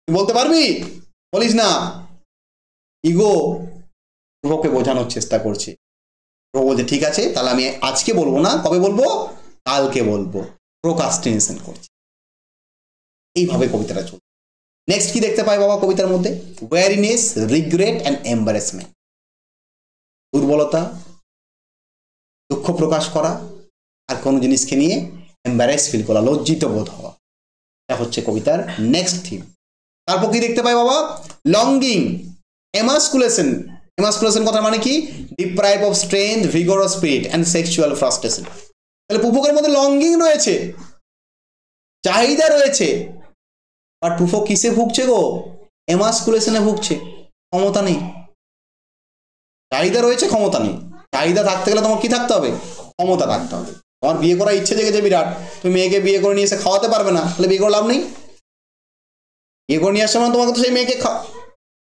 বলতে পারবি, বলিস না। ইগো প্রুফকে বোঝানোর চেষ্টা করছে। প্রুফ বলছে ঠিক আছে, তাহলে আমি আজকে বলবো না, কবে বলবো? কালকে বলবো। প্রোকাস্টিনেশন করছে। এইভাবে কবিতাটা চলছে। নেক্সট কি দেখতে পাই বাবা কবিতার মধ্যে? ওয়ারিনেস, রিগ্রেট অ্যান্ড এম্বারেসমেন্ট। দুর্বলতা, দুঃখ প্রকাশ করা, আর কোনো জিনিসকে নিয়ে এম্বারেস ফিল করা, লজ্জিত বোধ হওয়া। এটা হচ্ছে কবিতার নেক্সট থিম। তারপর কি দেখতে পাই বাবা? লঙ্গিং, এমাস্কুলেশন। এমাস্কুলেশন কথা মানে কি? Deprive of strength, vigour of spirit and sexual frustration. তাহলে পুফকের মধ্যে লঙ্গিং রয়েছে, চাহিদা রয়েছে, আর পুফক কিসে ভুগছে গো? এমাস্কুলেশনে ভুগছে। ক্ষমতা নেই। চাহিদা রয়েছে, ক্ষমতা নেই। চাহিদা থাকতে গেলে তোমার কি থাকতে হবে? ক্ষমতা থাকতে হবে। তোমার বিয়ে করার ইচ্ছে জেগেছে বিরাট, তুমি মেয়েকে বিয়ে করে নিয়ে এসে খাওয়াতে পারবে না, তাহলে বিয়ে করে লাভ নেই। বিয়ে করে নিয়ে আসার সময় তোমাকে তো সেই মেয়েকে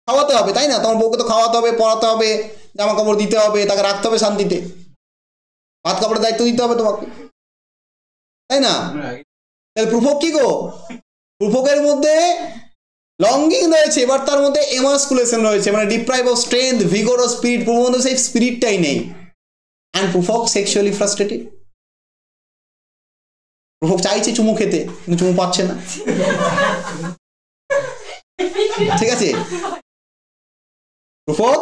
খাওয়াতে হবে, তাই না? তোমার বউকে তো খাওয়াতে হবে, পড়াতে হবে, জামা কাপড় দিতে হবে, তাকে রাখতে হবে শান্তিতে, ভাত কাপড়ের দায়িত্ব দিতে হবে তোমাকে, তাই না? তাহলে প্রুফক কি গো? প্রুফকের মধ্যে লঙ্গিং রয়েছে, এবার তার মধ্যে এমাস্কুলেশন রয়েছে, মানে deprive of strength, vigour of spirit. প্রুফকের মধ্যে সেই স্পিরিটটাই নেই। And Prufrock sexually frustrated. Prufrock চাইছে চুমু খেতে, কিন্তু চুমু পাচ্ছে না, ঠিক আছে? প্রুফক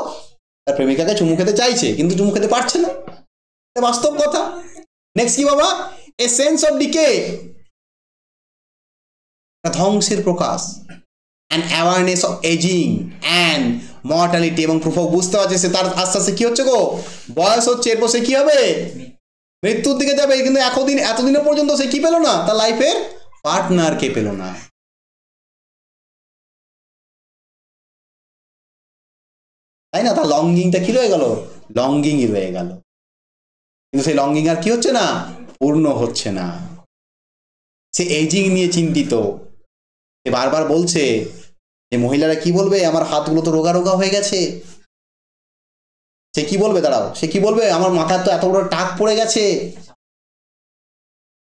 তার প্রেমিকাকে চুমু খেতে চাইছে, কিন্তু চুমু খেতে পারছে না, বাস্তব কথা। নেক্সট কি বাবা? এ সেন্স অফ ডিকে, ধ্বংসের প্রকাশ। And awareness of ageing and mortality. এবং প্রুফক বুঝতে পারছে সে তার আস্তে আস্তে কি হচ্ছে গো? বয়স হচ্ছে, এরপর সে কি হবে? মৃত্যুর দিকে যাবে। কিন্তু এতদিনের পর্যন্ত সে কি পেল না? তার লাইফের পার্টনারকে পেল না। তাই না? তার লঙ্গিংটা কি রয়ে গেল? লঙ্গিংই রয়ে গেল। কিন্তু সেই লঙ্গিং আর কি হচ্ছে না? পূর্ণ হচ্ছে না। সে এজিং নিয়ে চিন্তিত। সে বারবার বলছে যে মহিলারা কি বলবে, আমার হাতগুলো তো রোগা রোগা হয়ে গেছে। সে কি বলবে? দাঁড়াও, সে কি বলবে? আমার মাথার তো এত বড় টাক পড়ে গেছে।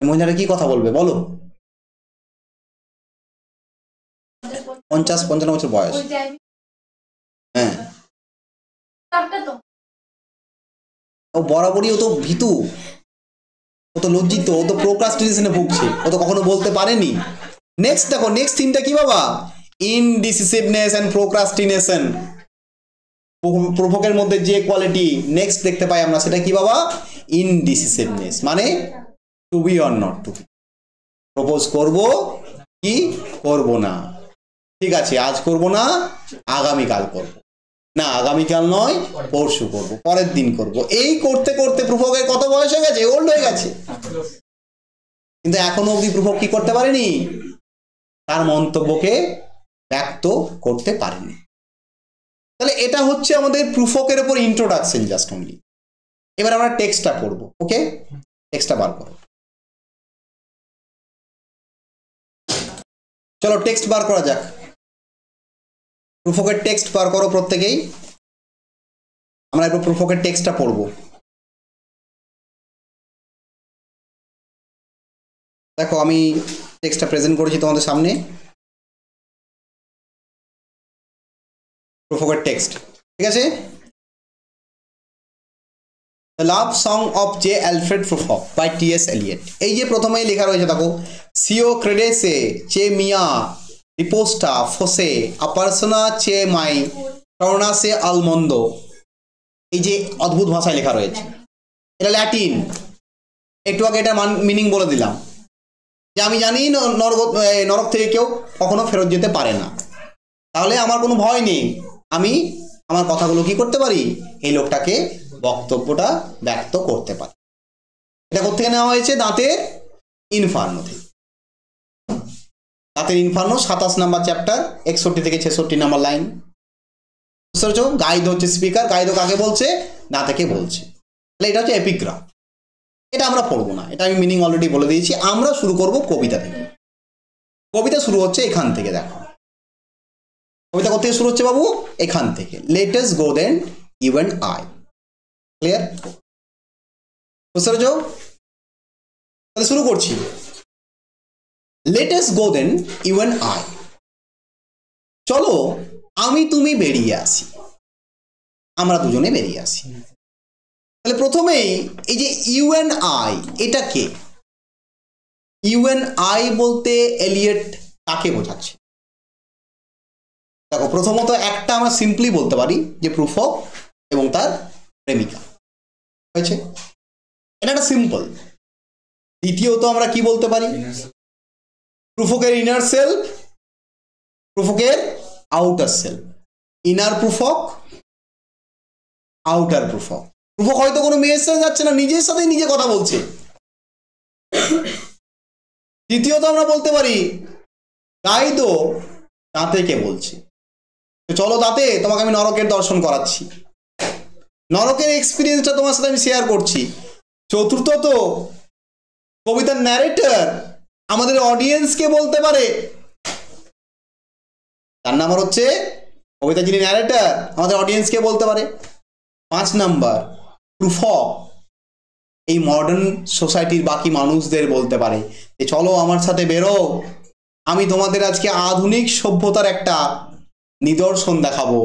মহিলারা কি কথা বলবে বলো? 50-55 বছর বয়স। হ্যাঁ, ও বরাবরই ও তো ভীতু, ও তো লজ্জিত, ও তো প্রোক্রাস্টিনেশনে ভুগছে, ও তো কখনো বলতে পারেনি। নেক্সট দেখো, নেক্সট থিমটা কি বাবা? ইনডিসিসিভনেস অ্যান্ড প্রোক্রাস্টিনেশন। প্রভোকের মধ্যে যে কোয়ালিটি নেক্সট দেখতে পাই আমরা, সেটা কি বাবা? ইনডিসিসিভনেস, মানে to be or not to be. Propose করব কি করব না, ঠিক আছে আজ করব না আগামীকাল করব, না আগামীকাল নয় পরশু করব, পরের দিন করব, এই করতে করতে প্রভোকের কত বয়স হয়ে গেছে? ওল্ড হয়ে গেছে। কিন্তু এখনো অবধি প্রভোক কি করতে পারেনি? তার মন্তব্যকে ব্যক্ত করতে পারেনি। তাহলে এটা হচ্ছে আমাদের প্রুফকের উপর ইন্ট্রোডাকশন জাস্ট অনলি। এবার আমরা টেক্সটটা করব। ওকে, টেক্সটটা বার করো। চলো টেক্সট বার করা যাক। প্রুফকের টেক্সট বার করো প্রত্যেকেই। আমরা এবার প্রুফকের টেক্সটটা পড়ব। দেখো আমি টেক্সটটা প্রেজেন্ট করেছি তোমাদের সামনে। প্রুফকের টেক্সট, ঠিক আছে? The Love Song of J. Alfred Prufrock by T.S. Eliot। এই যে প্রথমেই লেখা রয়েছে দেখো, সিও ক্রেডেসে চে মিয়া রিপোস্টা ফোসে আপারসোনা চে মাই টর্নাসে আলমন্দ। এই যে অদ্ভুত ভাষায় লেখা রয়েছে, এটা ল্যাটিন। একটু আগে এটা মিনিং বলে দিলাম যে আমি জানি নরক থেকে কেউ কখনো ফেরত যেতে পারে না, তাহলে আমার কোনো ভয় নেই, আমি আমার কথাগুলো কি করতে পারি? এই লোকটাকে বক্তব্যটা ব্যক্ত করতে পারি। এটা কোথেকে নেওয়া হয়েছে? দাঁতের ইনফার্নো থেকে। দাঁতের ইনফার্নো 27 নম্বর চ্যাপ্টার 61 থেকে 66 নম্বর লাইন। বুঝতে পারছো? গাইদ হচ্ছে স্পিকার, গাইদ কাকে বলছে? দাঁতেকে বলছে। তাহলে এটা হচ্ছে এপিগ্রাফ। এটা আমরা পড়বো না, এটা আমি মিনিং অলরেডি বলে দিয়েছি। আমরা শুরু করব কবিতা থেকে। কবিতা শুরু হচ্ছে এখান থেকে। দেখো কবিতা কোথা থেকে শুরু হচ্ছে বাবু? এখান থেকে। Let us go then you and I. Clear? বুঝতে পেরেছো? তাহলে শুরু করছি। Let us go then you and I. চলো আমি তুমি বেরিয়ে আসি, আমরা দুজনে বেরিয়ে আসি। তাহলে প্রথমেই এই যে ইউ এন্ড আই, এটা কে? ইউ এন্ড আই বলতে এলিয়ট কাকে বোঝাচ্ছে? দেখো প্রথমত একটা আমরা সিম্পলি বলতে পারি যে প্রুফক এবং তার প্রেমিকা হয়েছে, এটা একটা সিম্পল। দ্বিতীয়ত আমরা কি বলতে পারি? প্রুফকের ইনার সেলফ, প্রুফকের outer self. Inner Prufrock, outer Prufrock. Prufrock হয়তো কোনো মেয়ের সাথে যাচ্ছে না, নিজের সাথে নিজে কথা বলছে। তৃতীয়ত আমরা বলতে পারি গাইদো দাঁতেকে বলছে, চলো দাঁতে তোমাকে আমি নরকের দর্শন করাচ্ছি, নরকের এক্সপিরিয়েন্সটা তোমার সাথে আমি শেয়ার করছি। চতুর্থত কবিতার ন্যারেটর আমাদের অডিয়েন্সকে বলতে পারে, তার নাম্বার হচ্ছে কবিতা যিনি ন্যারেটর আমাদের অডিয়েন্সকে বলতে পারে। 5 নাম্বার প্রুফক এই মডার্ন সোসাইটির বাকি মানুষদের বলতে পারে যে চলো আমার সাথে বেরো, আমি তোমাদের আজকে আধুনিক সভ্যতার একটা নিদর্শন দেখাবো,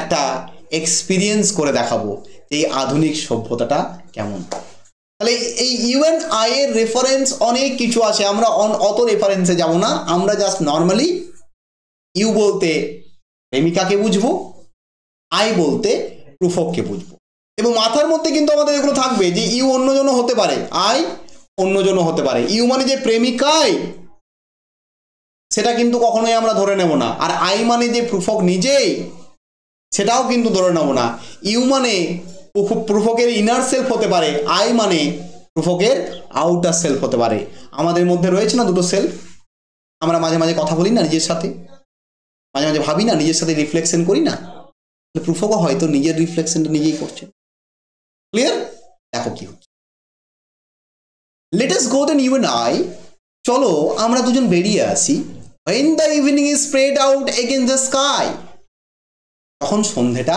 একটা এক্সপিরিয়েন্স করে দেখাবো এই আধুনিক সভ্যতাটা কেমন। তাহলে এই ইউ এন্ড আই এর রেফারেন্স অনেক কিছু আছে, আমরা অত রেফারেন্সে যাব না। আমরা জাস্ট নর্মালি ইউ বলতে প্রেমিকাকে বুঝবো, আই বলতে প্রুফককে বুঝবো। এবং মাথার মধ্যে কিন্তু আমাদের এগুলো থাকবে যে ইউ অন্যজনও হতে পারে, আই অন্যজনও হতে পারে। ইউ মানে যে প্রেমিকাই সেটা কিন্তু কখনোই আমরা ধরে নেব না, আর আই মানে যে প্রুফক নিজেই সেটাও কিন্তু ধরে নেব না। ইউ মানে প্রুফকের ইনার সেলফ হতে পারে, আই মানে প্রুফকের আউটার সেলফ হতে পারে। আমাদের মধ্যে রয়েছে না দুটো সেলফ, আমরা মাঝে মাঝে কথা বলি না নিজের সাথে, মাঝে মাঝে ভাবি না নিজের সাথে, রিফ্লেকশন করি না, প্রুফকও হয়তো নিজের রিফ্লেকশনটা নিজেই করছে। ক্লিয়ার? দেখো কি হচ্ছে, let us go then you and I, চলো আমরা দুজন বেরিয়ে আসি। when the evening is spread out against the sky, তখন সন্ধ্যেটা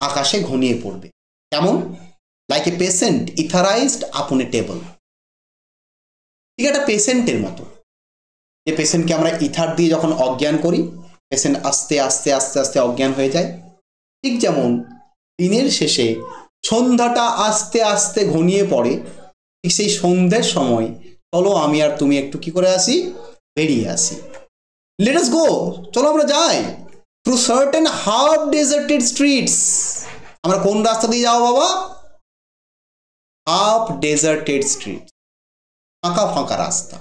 আকাশে ঘনিয়ে পড়বে। কেমন? লাইক এ পেশেন্ট ইথারাইজড আপন এ টেবল। ঠিক একটা পেশেন্টের মতো, যে পেশেন্টকে আমরা ইথার দিয়ে যখন অজ্ঞান করি, পেশেন্ট আস্তে আস্তে আস্তে আস্তে অজ্ঞান হয়ে যায়। ঠিক যেমন দিনের শেষে সন্ধ্যাটা আস্তে আস্তে ঘনিয়ে পড়ে, ঠিক সেই সন্ধ্যের সময় চলো আমি আর তুমি একটু কি করে আসি, বেরিয়ে আসি। লেট আস গো, চলো আমরা যাই through certain half deserted streets. আমরা কোন রাস্তা দিয়ে যাবো বাবা? হাফ ডেজার্টেড স্ট্রিট, ফাঁকা ফাঁকা রাস্তা,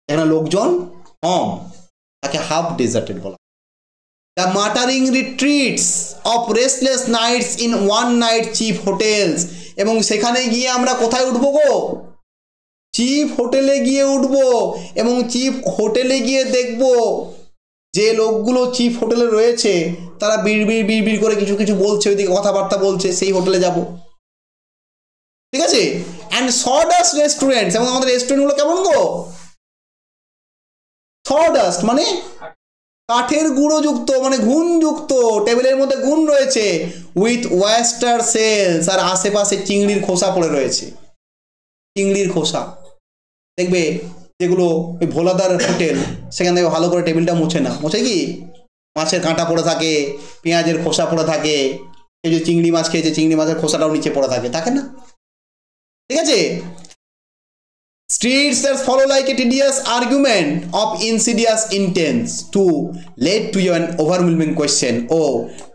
এখানে লোকজন কম, তাকে হাফ ডেজার্টেড বলা। The muttering retreats of restless nights in one night cheap hotels, এবং সেখানে গিয়ে আমরা কোথায় উঠবো গো? চিপ হোটেলে গিয়ে উঠবো, এবং চিপ হোটেলে গিয়ে দেখবো যে লোকগুলো চিপ হোটেলে রয়েছে তারা বিড়বিড় করে কিছু কিছু বলছে, ওইদিকে কথাবার্তা বলছে, সেই হোটেলে যাব, ঠিক আছে? অ্যান্ড সডাস্ট রেস্টুরেন্টস, এবং আমাদের রেস্টুরেন্টগুলো কেমন গো? সডাস্ট মানে কাঠের গুঁড়ো যুক্ত, মানে ঘুণ যুক্ত, টেবিলের মধ্যে ঘুণ রয়েছে, উইথ ওয়েস্টার সেলস, আর আশেপাশে চিংড়ির খোসা পড়ে রয়েছে, চিংড়ির খোসা দেখবে যেগুলো ওই ভোলাদার হোটেল, সেখান থেকে ভালো করে টেবিলটা মুছে না, মুছে কি মাছের কাঁটা পড়ে থাকে, পেঁয়াজের খোসা পড়ে থাকে, এই যে চিংড়ি মাছ খেয়েছে চিংড়ি মাছের খোসাটাও নিচে পড়ে থাকে, থাকে না? ঠিক আছে? Streets that follow like a tedious argument of insidious intents to lead to an overwhelming question. Oh,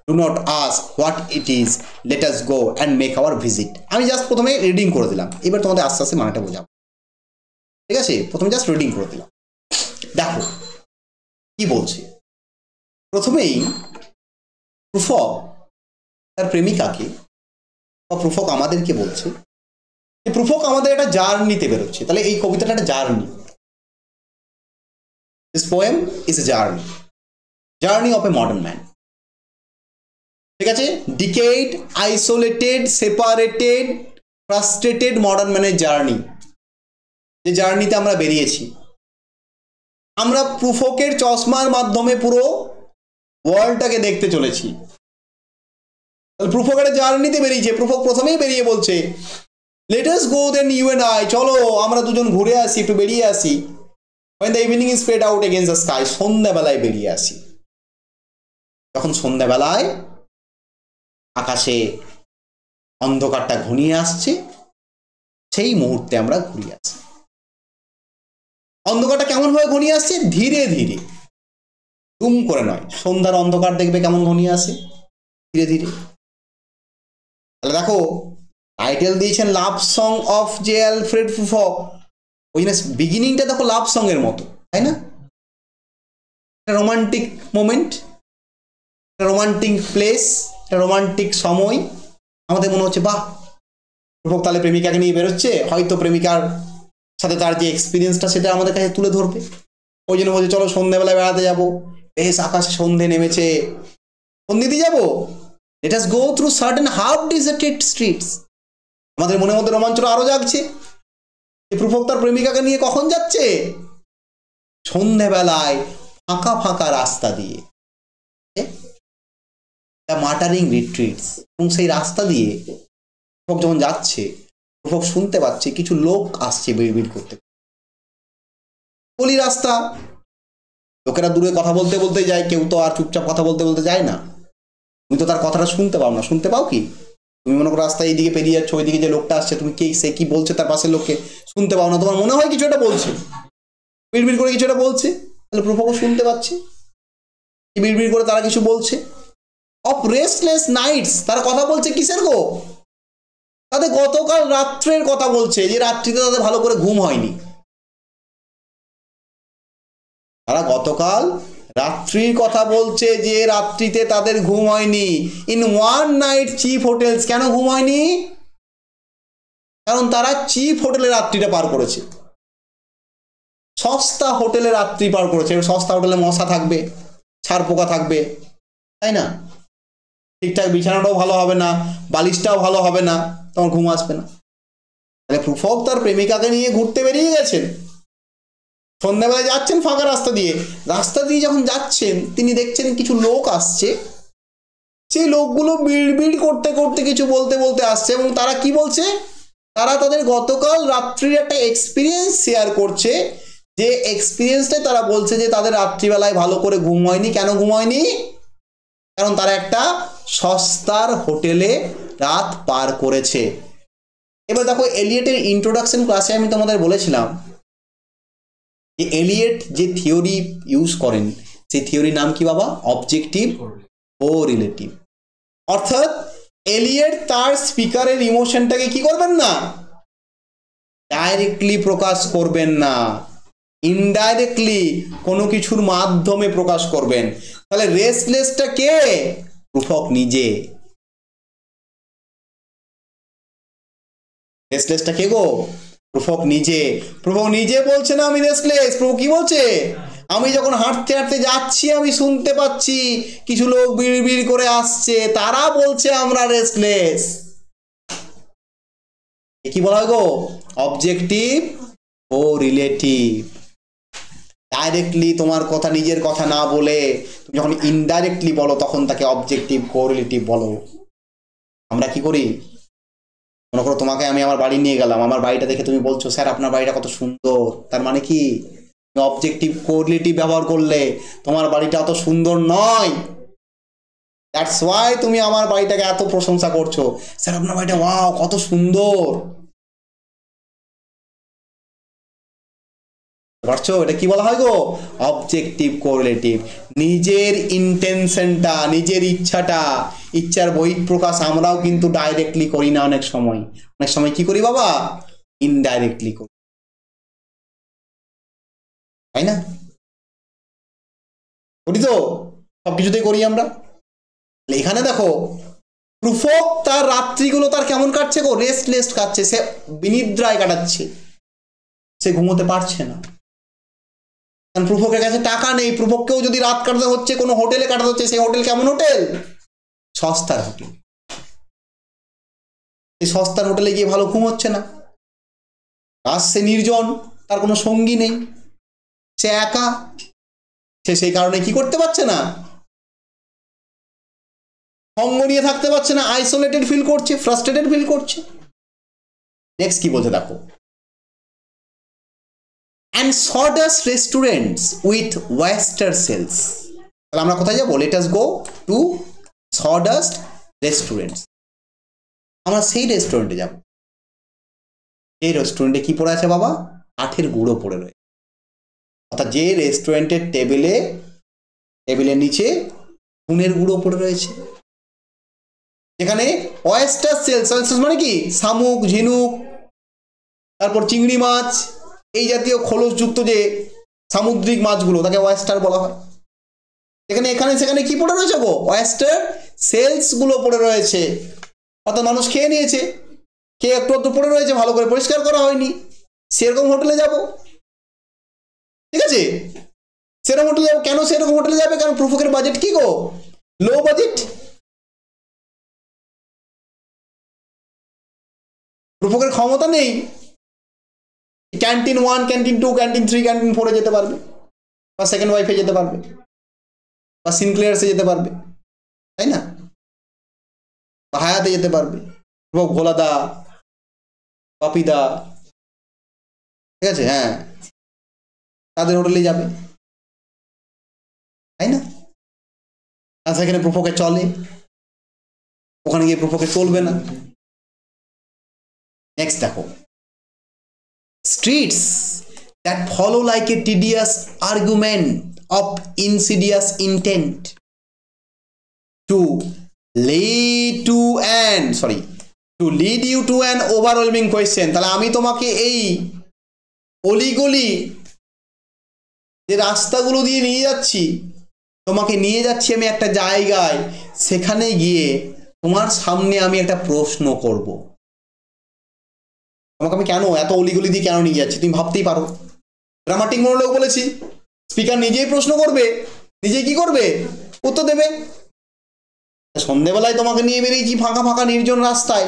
do not ask what it is. Let us go and make our visit. আমি জাস্ট প্রথমে reading করে দিলাম, এবার তোমাদের আস্তে আস্তে মানেটা বোঝাবো, ঠিক আছে? প্রথমে জাস্ট রিডিং করে দিলাম, দেখো কি বলছে। প্রথমেই প্রুফক তার প্রেমিকাকে, বা প্রুফক আমাদেরকে বলছে, প্রুফক আমাদের একটা জার্নিতে বেরোচ্ছে। তাহলে এই কবিতাটা একটা journey, this poem is a journey, journey of a modern man, ঠিক আছে? Decade, isolated, separated, frustrated modern ম্যানের জার্নি, যে জার্নিতে আমরা বেরিয়েছি। আমরা প্রুফকের চশমার মাধ্যমে পুরো ওয়ার্ল্ডটাকে দেখতে চলেছি। প্রুফক একটা জার্নিতে বেরিয়েছে, প্রুফক প্রথমেই বেরিয়ে বলছে let us go then you and I, চলো আমরা দুজন ঘুরে আসি, একটু বেরিয়ে আসি। when the evening is spread out against the sky, সন্ধ্যাবেলায় বেরিয়ে আসি। যখন সন্ধ্যাবেলায় আকাশে অন্ধকারটা ঘনিয়ে আসছে, সেই মুহূর্তে আমরা ঘুরিয়ে আসি। অন্ধকারটা কেমন ভাবে ঘনিয়ে আসছে? ধীরে ধীরে, দুম করে নয়। সন্ধ্যার অন্ধকার দেখবে কেমন ঘনিয়ে আসে, ধীরে ধীরে। তাহলে দেখো টাইটেল দিয়েছেন লাভ সং অফ জে অ্যালফ্রেড প্রুফক, ওই জন্য বিগিনিংটা দেখো লাভ সং এর মতো, তাই না? Romantic moment, romantic place, romantic সময়, আমাদের মনে হচ্ছে বাহ, প্রুফক তাহলে প্রেমিকাকে নিয়ে বেরোচ্ছে, হয়তো প্রেমিকার সাথে তার যে এক্সপিরিয়েন্সটা সেটা আমাদের কাছে তুলে ধরবে। ওই জন্য বলছে চলো সন্ধ্যেবেলায় বেড়াতে যাবো, বেশ আকাশে সন্ধে নেমেছে, সন্ধে দিয়ে যাবো, let us go through certain half deserted streets। আমাদের মনের মধ্যে রোমাঞ্চটা আরো জাগছে। প্রুফক তার প্রেমিকাকে নিয়ে কখন যাচ্ছে? সন্ধ্যাবেলায় ফাঁকা ফাঁকা রাস্তা দিয়ে, মাটারিং রিট্রিটস, এবং সেই রাস্তা দিয়ে প্রুফক যখন যাচ্ছে, প্রুফক শুনতে পাচ্ছে কিছু লোক আসছে বিড়বিড় করতে। গলি রাস্তা, লোকেরা দূরে কথা বলতে বলতে যায়, কেউ তো আর চুপচাপ কথা বলতে বলতে যায় না। তুমি তো তার কথাটা শুনতে পাও না, শুনতে পাও কি? তুমি মনে করো রাস্তায় এইদিকে পেরিয়ে যাচ্ছ, ওইদিকে যে লোকটা আসছে, তুমি কে সে কি বলছে তার পাশের লোককে শুনতে পাও না, তোমার মনে হয় কিছু একটা বলছে, বিড়বিড় করে কিছু একটা বলছে। তাহলে প্রুফকও শুনতে পাচ্ছে বিড়বিড় করে তারা কিছু বলছে। অফ রেস্টলেস নাইটস, তারা কথা বলছে কিসের গো? তাদের গতকাল রাত্রের কথা বলছে, যে রাত্রিতে তাদের ভালো করে ঘুম হয়নি। তারা গতকাল রাত্রির কথা বলছে, যে রাত্রিতে তাদের ঘুম হয়নি। In one night cheap hotels, কেন ঘুম হয়নি? কারণ তারা চিপ হোটেলে রাত্রিটা পার করেছে, সস্তা হোটেলে রাত্রি পার করেছে। সস্তা হোটেলে মশা থাকবে, ছাড় পোকা থাকবে, তাই না? ঠিকঠাক বিছানাটাও ভালো হবে না, বালিশটাও ভালো হবে না, তোমার ঘুম আসবে না। তাহলে প্রুফক তার প্রেমিকাকে নিয়ে ঘুরতে বেরিয়ে গেছেন, সন্ধ্যাবেলায় যাচ্ছেন ফাঁকা রাস্তা দিয়ে। রাস্তা দিয়ে যখন যাচ্ছেন তিনি দেখছেন কিছু লোক আসছে, সেই লোকগুলো বিড়বিড় করতে করতে কিছু বলতে বলতে আসছে। এবং তারা কি বলছে? তারা তাদের গতকাল রাত্রির একটা এক্সপিরিয়েন্স শেয়ার করছে, যে এক্সপিরিয়েন্সটাই তারা বলছে যে তাদের রাত্রিবেলায় ভালো করে ঘুম হয়নি। কেন ঘুম হয়নি? কারণ তারা একটা সস্তার হোটেলে রাত পার করেছে। এবার দেখো এলিয়েটের ইন্ট্রোডাকশন ক্লাসে আমি তোমাদের বলেছিলাম যে এলিয়েট যে থিওরি ইউজ করেন সেই থিওরির নাম কি বাবা? Objective correlative. অর্থাৎ এলিয়েট তার স্পিকারের ইমোশনটাকে কি করবেন না, ডাইরেক্টলি প্রকাশ করবেন না, ইনডাইরেক্টলি কোনো কিছুর মাধ্যমে প্রকাশ করবেন। তাহলে রেস্টলেসটা কে? প্রুফক নিজে। রেস্টলেসটা কে গো? প্রুফক নিজে। প্রুফক নিজে বলছে না আমি রেস্টলেস। প্রুফক কি বলছে? আমি যখন হাঁটতে হাঁটতে যাচ্ছি আমি শুনতে পাচ্ছি কিছু লোক বিড়বিড় করে আসছে, তারা বলছে আমরা রেস্টলেস। কি বলা হয় গো? অবজেক্টিভ ও রিলেটিভ। ডাইরেক্টলি তোমার কথা নিজের কথা না বলে তুমি যখন ইনডাইরেক্টলি বলো তখন তাকে অবজেক্টিভ কোরিলেটিভ বলো। আমরা কি করি? মনে করো তোমাকে আমি আমার বাড়ি নিয়ে গেলাম, আমার বাড়িটা দেখে তুমি বলছো স্যার আপনার বাড়িটা কত সুন্দর, তার মানে কি? অবজেক্টিভ কোরিলেটিভ ব্যবহার করলে তোমার বাড়িটা অত সুন্দর নয়। দ্যাটস ওয়াই তুমি আমার বাড়িটাকে এত প্রশংসা করছো, স্যার আপনার বাড়িটা ওয়াও কত সুন্দর। পারছো? এটা কি বলা হয় গো? Objective correlative. নিজের ইন্টেনশনটা, নিজের ইচ্ছাটা, ইচ্ছার বহিঃপ্রকাশ আমরাও কিন্তু ডাইরেক্টলি করি না, অনেক সময়। অনেক সময় কি করি বাবা? ইনডাইরেক্টলি করি, তাই না? করি তো, সবকিছুতেই করি আমরা। এখানে দেখো প্রুফক তার রাত্রিগুলো তার কেমন কাটছে গো? রেস্টলেস কাটছে, সে বিনিদ্রায় কাটাচ্ছে, সে ঘুমোতে পারছে না। কারণ প্রুফকের কাছে টাকা নেই। প্রুফককেও যদি রাত কাটাতে হচ্ছে কোনো হোটেলে কাটাতে হচ্ছে, সেই হোটেল কেমন হোটেল? সস্তার হোটেল। এই সস্তার হোটেলে গিয়ে ভালো ঘুম হচ্ছে না। আজ সে নির্জন, তার কোনো সঙ্গী নেই, সে একা, সে সেই কারণে কি করতে পারছে না, সঙ্গ নিয়ে থাকতে পারছে না, আইসোলেটেড ফিল করছে, ফ্রাস্ট্রেটেড ফিল করছে। নেক্সট কি বলছে দেখো, and sawdust restaurants with oyster shells। তাহলে আমরা কোথায় যাবো? let us go to sawdust restaurants। আমরা সেই রেস্টুরেন্টে যাব। এই রেস্টুরেন্টে কি পড়ে আছে বাবা? কাঠের গুঁড়ো পড়ে রয়েছে। অর্থাৎ যে রেস্টুরেন্টের টেবিলের নিচে নুনের গুঁড়ো পড়ে রয়েছে, যেখানে oyster shells মানে কি? শামুক, ঝিনুক, তারপর চিংড়ি মাছ, এই জাতীয় খোলসযুক্ত যে সামুদ্রিক মাছগুলো তাকে ওয়েস্টার বলা হয়। এখানে সেখানে কি পড়ে রয়েছে গো? ওয়েস্টার সেলস গুলো পড়ে রয়েছে। অর্থাৎ মানুষ খেয়ে নিয়েছে, খেয়ে একটু একটু পড়ে রয়েছে, ভালো করে পরিষ্কার করা হয়নি। সেরকম হোটেলে যাব, ঠিক আছে? সেরকম হোটেলে যাবো। কেন সেরকম হোটেলে যাবে? কারণ প্রুফকের বাজেট কি গো? Low budget. প্রুফকের ক্ষমতা নেই ক্যান্টিন 1, ক্যান্টিন 2, ক্যান্টিন 3, ক্যান্টিন 4 যেতে পারবে, বা সেকেন্ড ওয়াইফে যেতে পারবে, বা সিনক্লিয়ার্সে যেতে পারবে, তাই না? বা হায়াতে যেতে পারবে, ভোলাদা, পাপিদা, ঠিক আছে, হ্যাঁ, তাদের হোটেলে যাবে, তাই না? আর সেখানে প্রুফকে চলে, ওখানে গিয়ে প্রুফকে চলবে না। নেক্সট দেখো, streets that follow like a tedious argument of insidious intent to lead you to an overwhelming question। তাহলে আমি তোমাকে এই অলিগলি যে রাস্তাগুলো দিয়ে নিয়ে যাচ্ছি, তোমাকে নিয়ে যাচ্ছি আমি একটা জায়গায়, সেখানে গিয়ে তোমার সামনে আমি একটা প্রশ্ন করব। তোমাকে আমি কেন এত অলিগলি দিয়ে কেন নিয়ে যাচ্ছি তুমি ভাবতেই পারো। ড্রামাটিক মনোলগ বলেছি, স্পিকার নিজেই প্রশ্ন করবে, নিজেই কি করবে? উত্তর দেবে। সন্ধ্যেবেলায় তোমাকে নিয়ে বেরিয়েছি ফাঁকা ফাঁকা নির্জন রাস্তায়,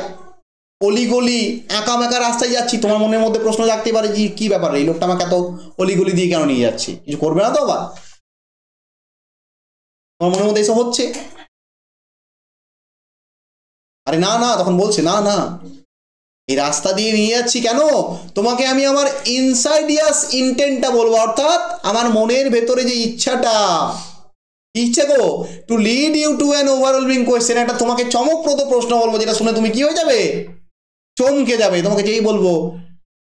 অলিগলি একা মেকা রাস্তায় যাচ্ছি, তোমার মনের মধ্যে প্রশ্ন জাগতে পারে যে কি ব্যাপার, এই লোকটা আমাকে এত অলিগলি দিয়ে কেন নিয়ে যাচ্ছে? কিছু করবে না তো আবার? তোমার মনের মধ্যে এসব হচ্ছে? আরে না না, তখন বলছে না না, এই রাস্তা দিয়ে নিয়ে যাচ্ছি কেন? তোমাকে আমি আমার ইনসাইডিয়াস ইন্টেন্টটা বলবো, অর্থাৎ আমার মনের ভেতরে যে ইচ্ছাটা, ইচ্ছে go to lead you to an overwhelming question, একটা তোমাকে চমকপ্রদ প্রশ্ন বলবো যেটা শুনে তুমি কি হয়ে যাবে, চমকে যাবে। তোমাকে যেই বলবো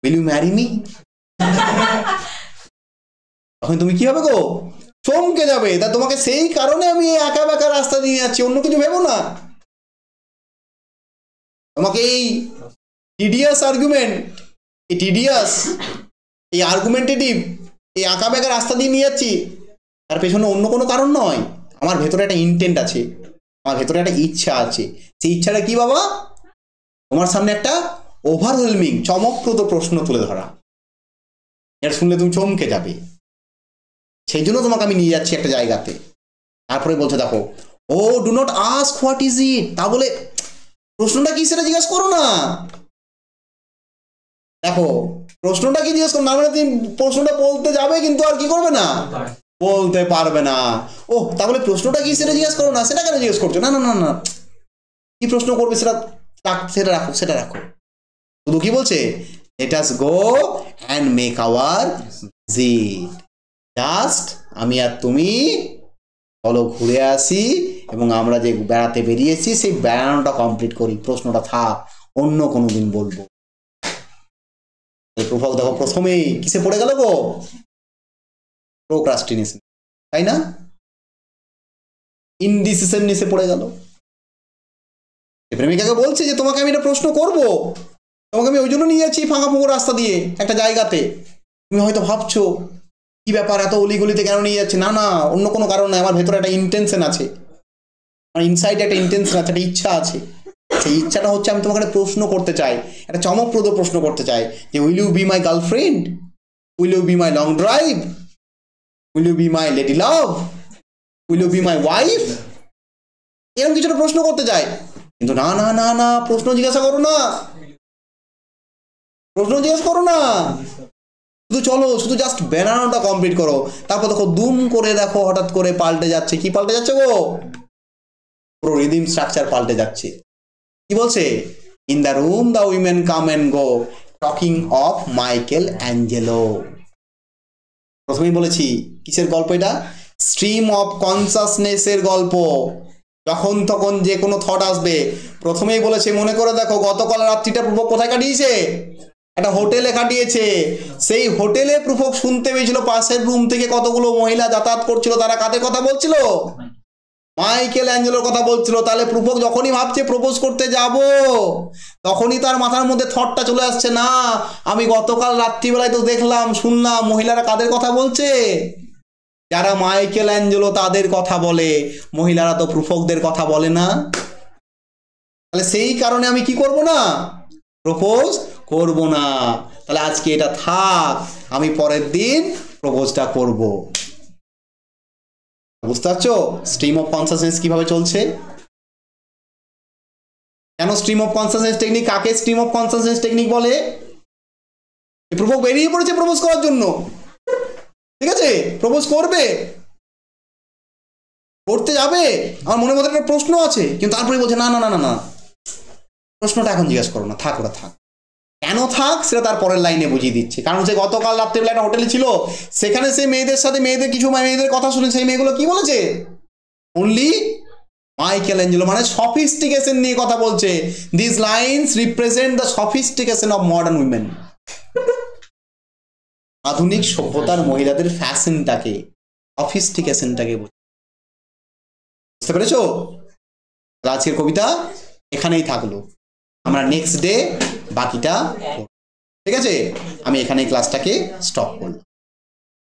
উইল ইউ ম্যারি মি, তখন তুমি কি হবে গো, চমকে যাবে। তা তোমাকে সেই কারণে আমি এই একা বেকা রাস্তা দিয়ে যাচ্ছি, অন্য কিছু ভেবো না। তোমাকে এই টিডিয়াস আর্গুমেন্ট, এই টিডিয়াস, এই আর্গুমেন্টেটিভ, এই আঁকা বেকা রাস্তা দিয়ে নিয়ে যাচ্ছি, তার পেছনে অন্য কোনো কারণ নয়। আমার ভেতরে একটা ইন্টেন্ট আছে, আমার ভেতরে একটা ইচ্ছা আছে। সেই ইচ্ছাটা কি বাবা, তোমার সামনে একটা ওভারওয়েলমিং চমকপ্রদ প্রশ্ন তুলে ধরা, এটা শুনলে তুমি চমকে যাবে। সেই জন্য তোমাকে আমি নিয়ে যাচ্ছি একটা জায়গাতে। তারপরে বলছে দেখো, oh do not ask what is it, তা বলে প্রশ্নটা কি সেটা জিজ্ঞাসা করো না। দেখো প্রশ্নটা কি জিজ্ঞেস করো না, মানে তুমি প্রশ্নটা বলতে যাবে কিন্তু আর কি করবে না, বলতে পারবে না। ও তাহলে প্রশ্নটা কি সেটা জিজ্ঞেস করো না, সেটা কেন জিজ্ঞেস করছো, না না না না, কি প্রশ্ন করবে সেটা সেটা রাখো, সেটা রাখো। শুধু কি বলছে, late us go and make our visit, just আমি আর তুমি চলো ঘুরে আসি এবং আমরা যে বেড়াতে বেরিয়েছি সেই বেড়ানোটা কমপ্লিট করি, প্রশ্নটা থাক, অন্য কোনো দিন বলবো। প্রভাব দেখো প্রথমেই কিসে পড়ে গেল গো, প্রোক্রাস্টিনেশন, তাই না, ইনডিসিশননেসে পড়ে গেল। প্রেমিকাকে বলছে যে তোমাকে আমি একটা প্রশ্ন করব, তোমাকে আমি ওই জন্য নিয়ে যাচ্ছি ফাঁকা ফুঁকো রাস্তা দিয়ে একটা জায়গাতে। তুমি হয়তো ভাবছো কি ব্যাপার, এত অলিগলিতে কেন নিয়ে যাচ্ছে, না না, অন্য কোনো কারণ নাই, আমার ভেতরে একটা ইন্টেনশন আছে, আমার ইনসাইডে একটা ইন্টেনশন আছে, একটা ইচ্ছা আছে। সেই ইচ্ছাটা হচ্ছে আমি তোমাকে একটা প্রশ্ন করতে চাই, একটা চমকপ্রদ প্রশ্ন করতে চাই যে will you be my girlfriend, will you be my long drive, will you be my lady love, will you be my wife, এরকম কিছু একটা প্রশ্ন করতে চাই। কিন্তু না না না না, প্রশ্ন জিজ্ঞাসা করো না, প্রশ্ন জিজ্ঞাসা করো না, শুধু চলো, শুধু জাস্ট বেড়ানোটা কমপ্লিট করো। তারপর দেখো দুম করে দেখো হঠাৎ করে পাল্টে যাচ্ছে, কি পাল্টে যাচ্ছে গো, পুরো রিদিম স্ট্রাকচার পাল্টে যাচ্ছে। কি বলছে, in the room the women come and go talking of Michelangelo. প্রথমেই বলেছি কিসের গল্প এটা, স্ট্রিম অফ কনসাসনেস এর গল্প। যখন তখন যে কোনো থট আসবে, প্রথমেই বলেছে মনে করে দেখো গতকাল রাত্রিটা প্রভোগ কোথায় কাটিয়েছে, একটা হোটেলে কাটিয়েছে। সেই হোটেলে প্রভোগ শুনতে পেয়েছিল পাশের রুম থেকে কতগুলো মহিলা যাতায়াত করছিল, তারা কাদের কথা বলছিল, মাইকেল অ্যাঞ্জেলোর কথা বলছিল। তাহলে প্রভোগ যখনই ভাবছে প্রপোজ করতে যাব, তখনই তার মাথার মধ্যে থটটা চলে আসছে, না আমি গতকাল রাত্রিবেলায় তো দেখলাম শুনলাম মহিলারা কাদের কথা বলছে, যারা মাইকেল অ্যাঞ্জেলো তাদের কথা বলে, মহিলারা তো প্রভোগদের কথা বলে না। তাহলে সেই কারণে আমি কি করব না, প্রপোজ করব না। তাহলে আজকে এটা থাক, আমি পরের দিন প্রপোজটা করব। বুঝতে পারছো স্ট্রিম অফ কনসাসনেস কিভাবে চলছে, কেন স্ট্রিম অফ কনসাসনেস টেকনিক, কাকে স্ট্রিম অফ কনসাসনেস টেকনিক বলে, প্রভোগ বেরিয়ে পড়েছে প্রপোজ করার জন্য, ঠিক আছে, প্রপোজ করবে, করতে যাবে, আমার মনের মধ্যে একটা প্রশ্ন আছে, কিন্তু তারপরে বলছে না না না না না, প্রশ্নটা এখন জিজ্ঞাসা করো না, থাক ওটা থাক। কেন থাক সেটা তার পরের লাইনে বুঝিয়ে দিচ্ছে। কারণ সে গতকাল রাত্রেবেলা একটা হোটেলে ছিল, সেখানে সে মেয়েদের সাথে কিছু মেয়েদের কথা শুনে সেই মেয়েগুলো কি বলেছে, অনলি মাইকেল অ্যাঞ্জেলো, মানে সফিস্টিকেশন নিয়ে কথা বলছে। This lines represent the sophistication of modern women. আধুনিক সভ্যতার মহিলাদের ফ্যাশনটাকে, সফিস্টিকেশনটাকে বুঝতে পেরেছো। আজকের কবিতা এখানেই থাকলো, আমরা নেক্সট ডে বাকিটা, ঠিক আছে, আমি এখানে ক্লাসটাকে স্টপ করলাম।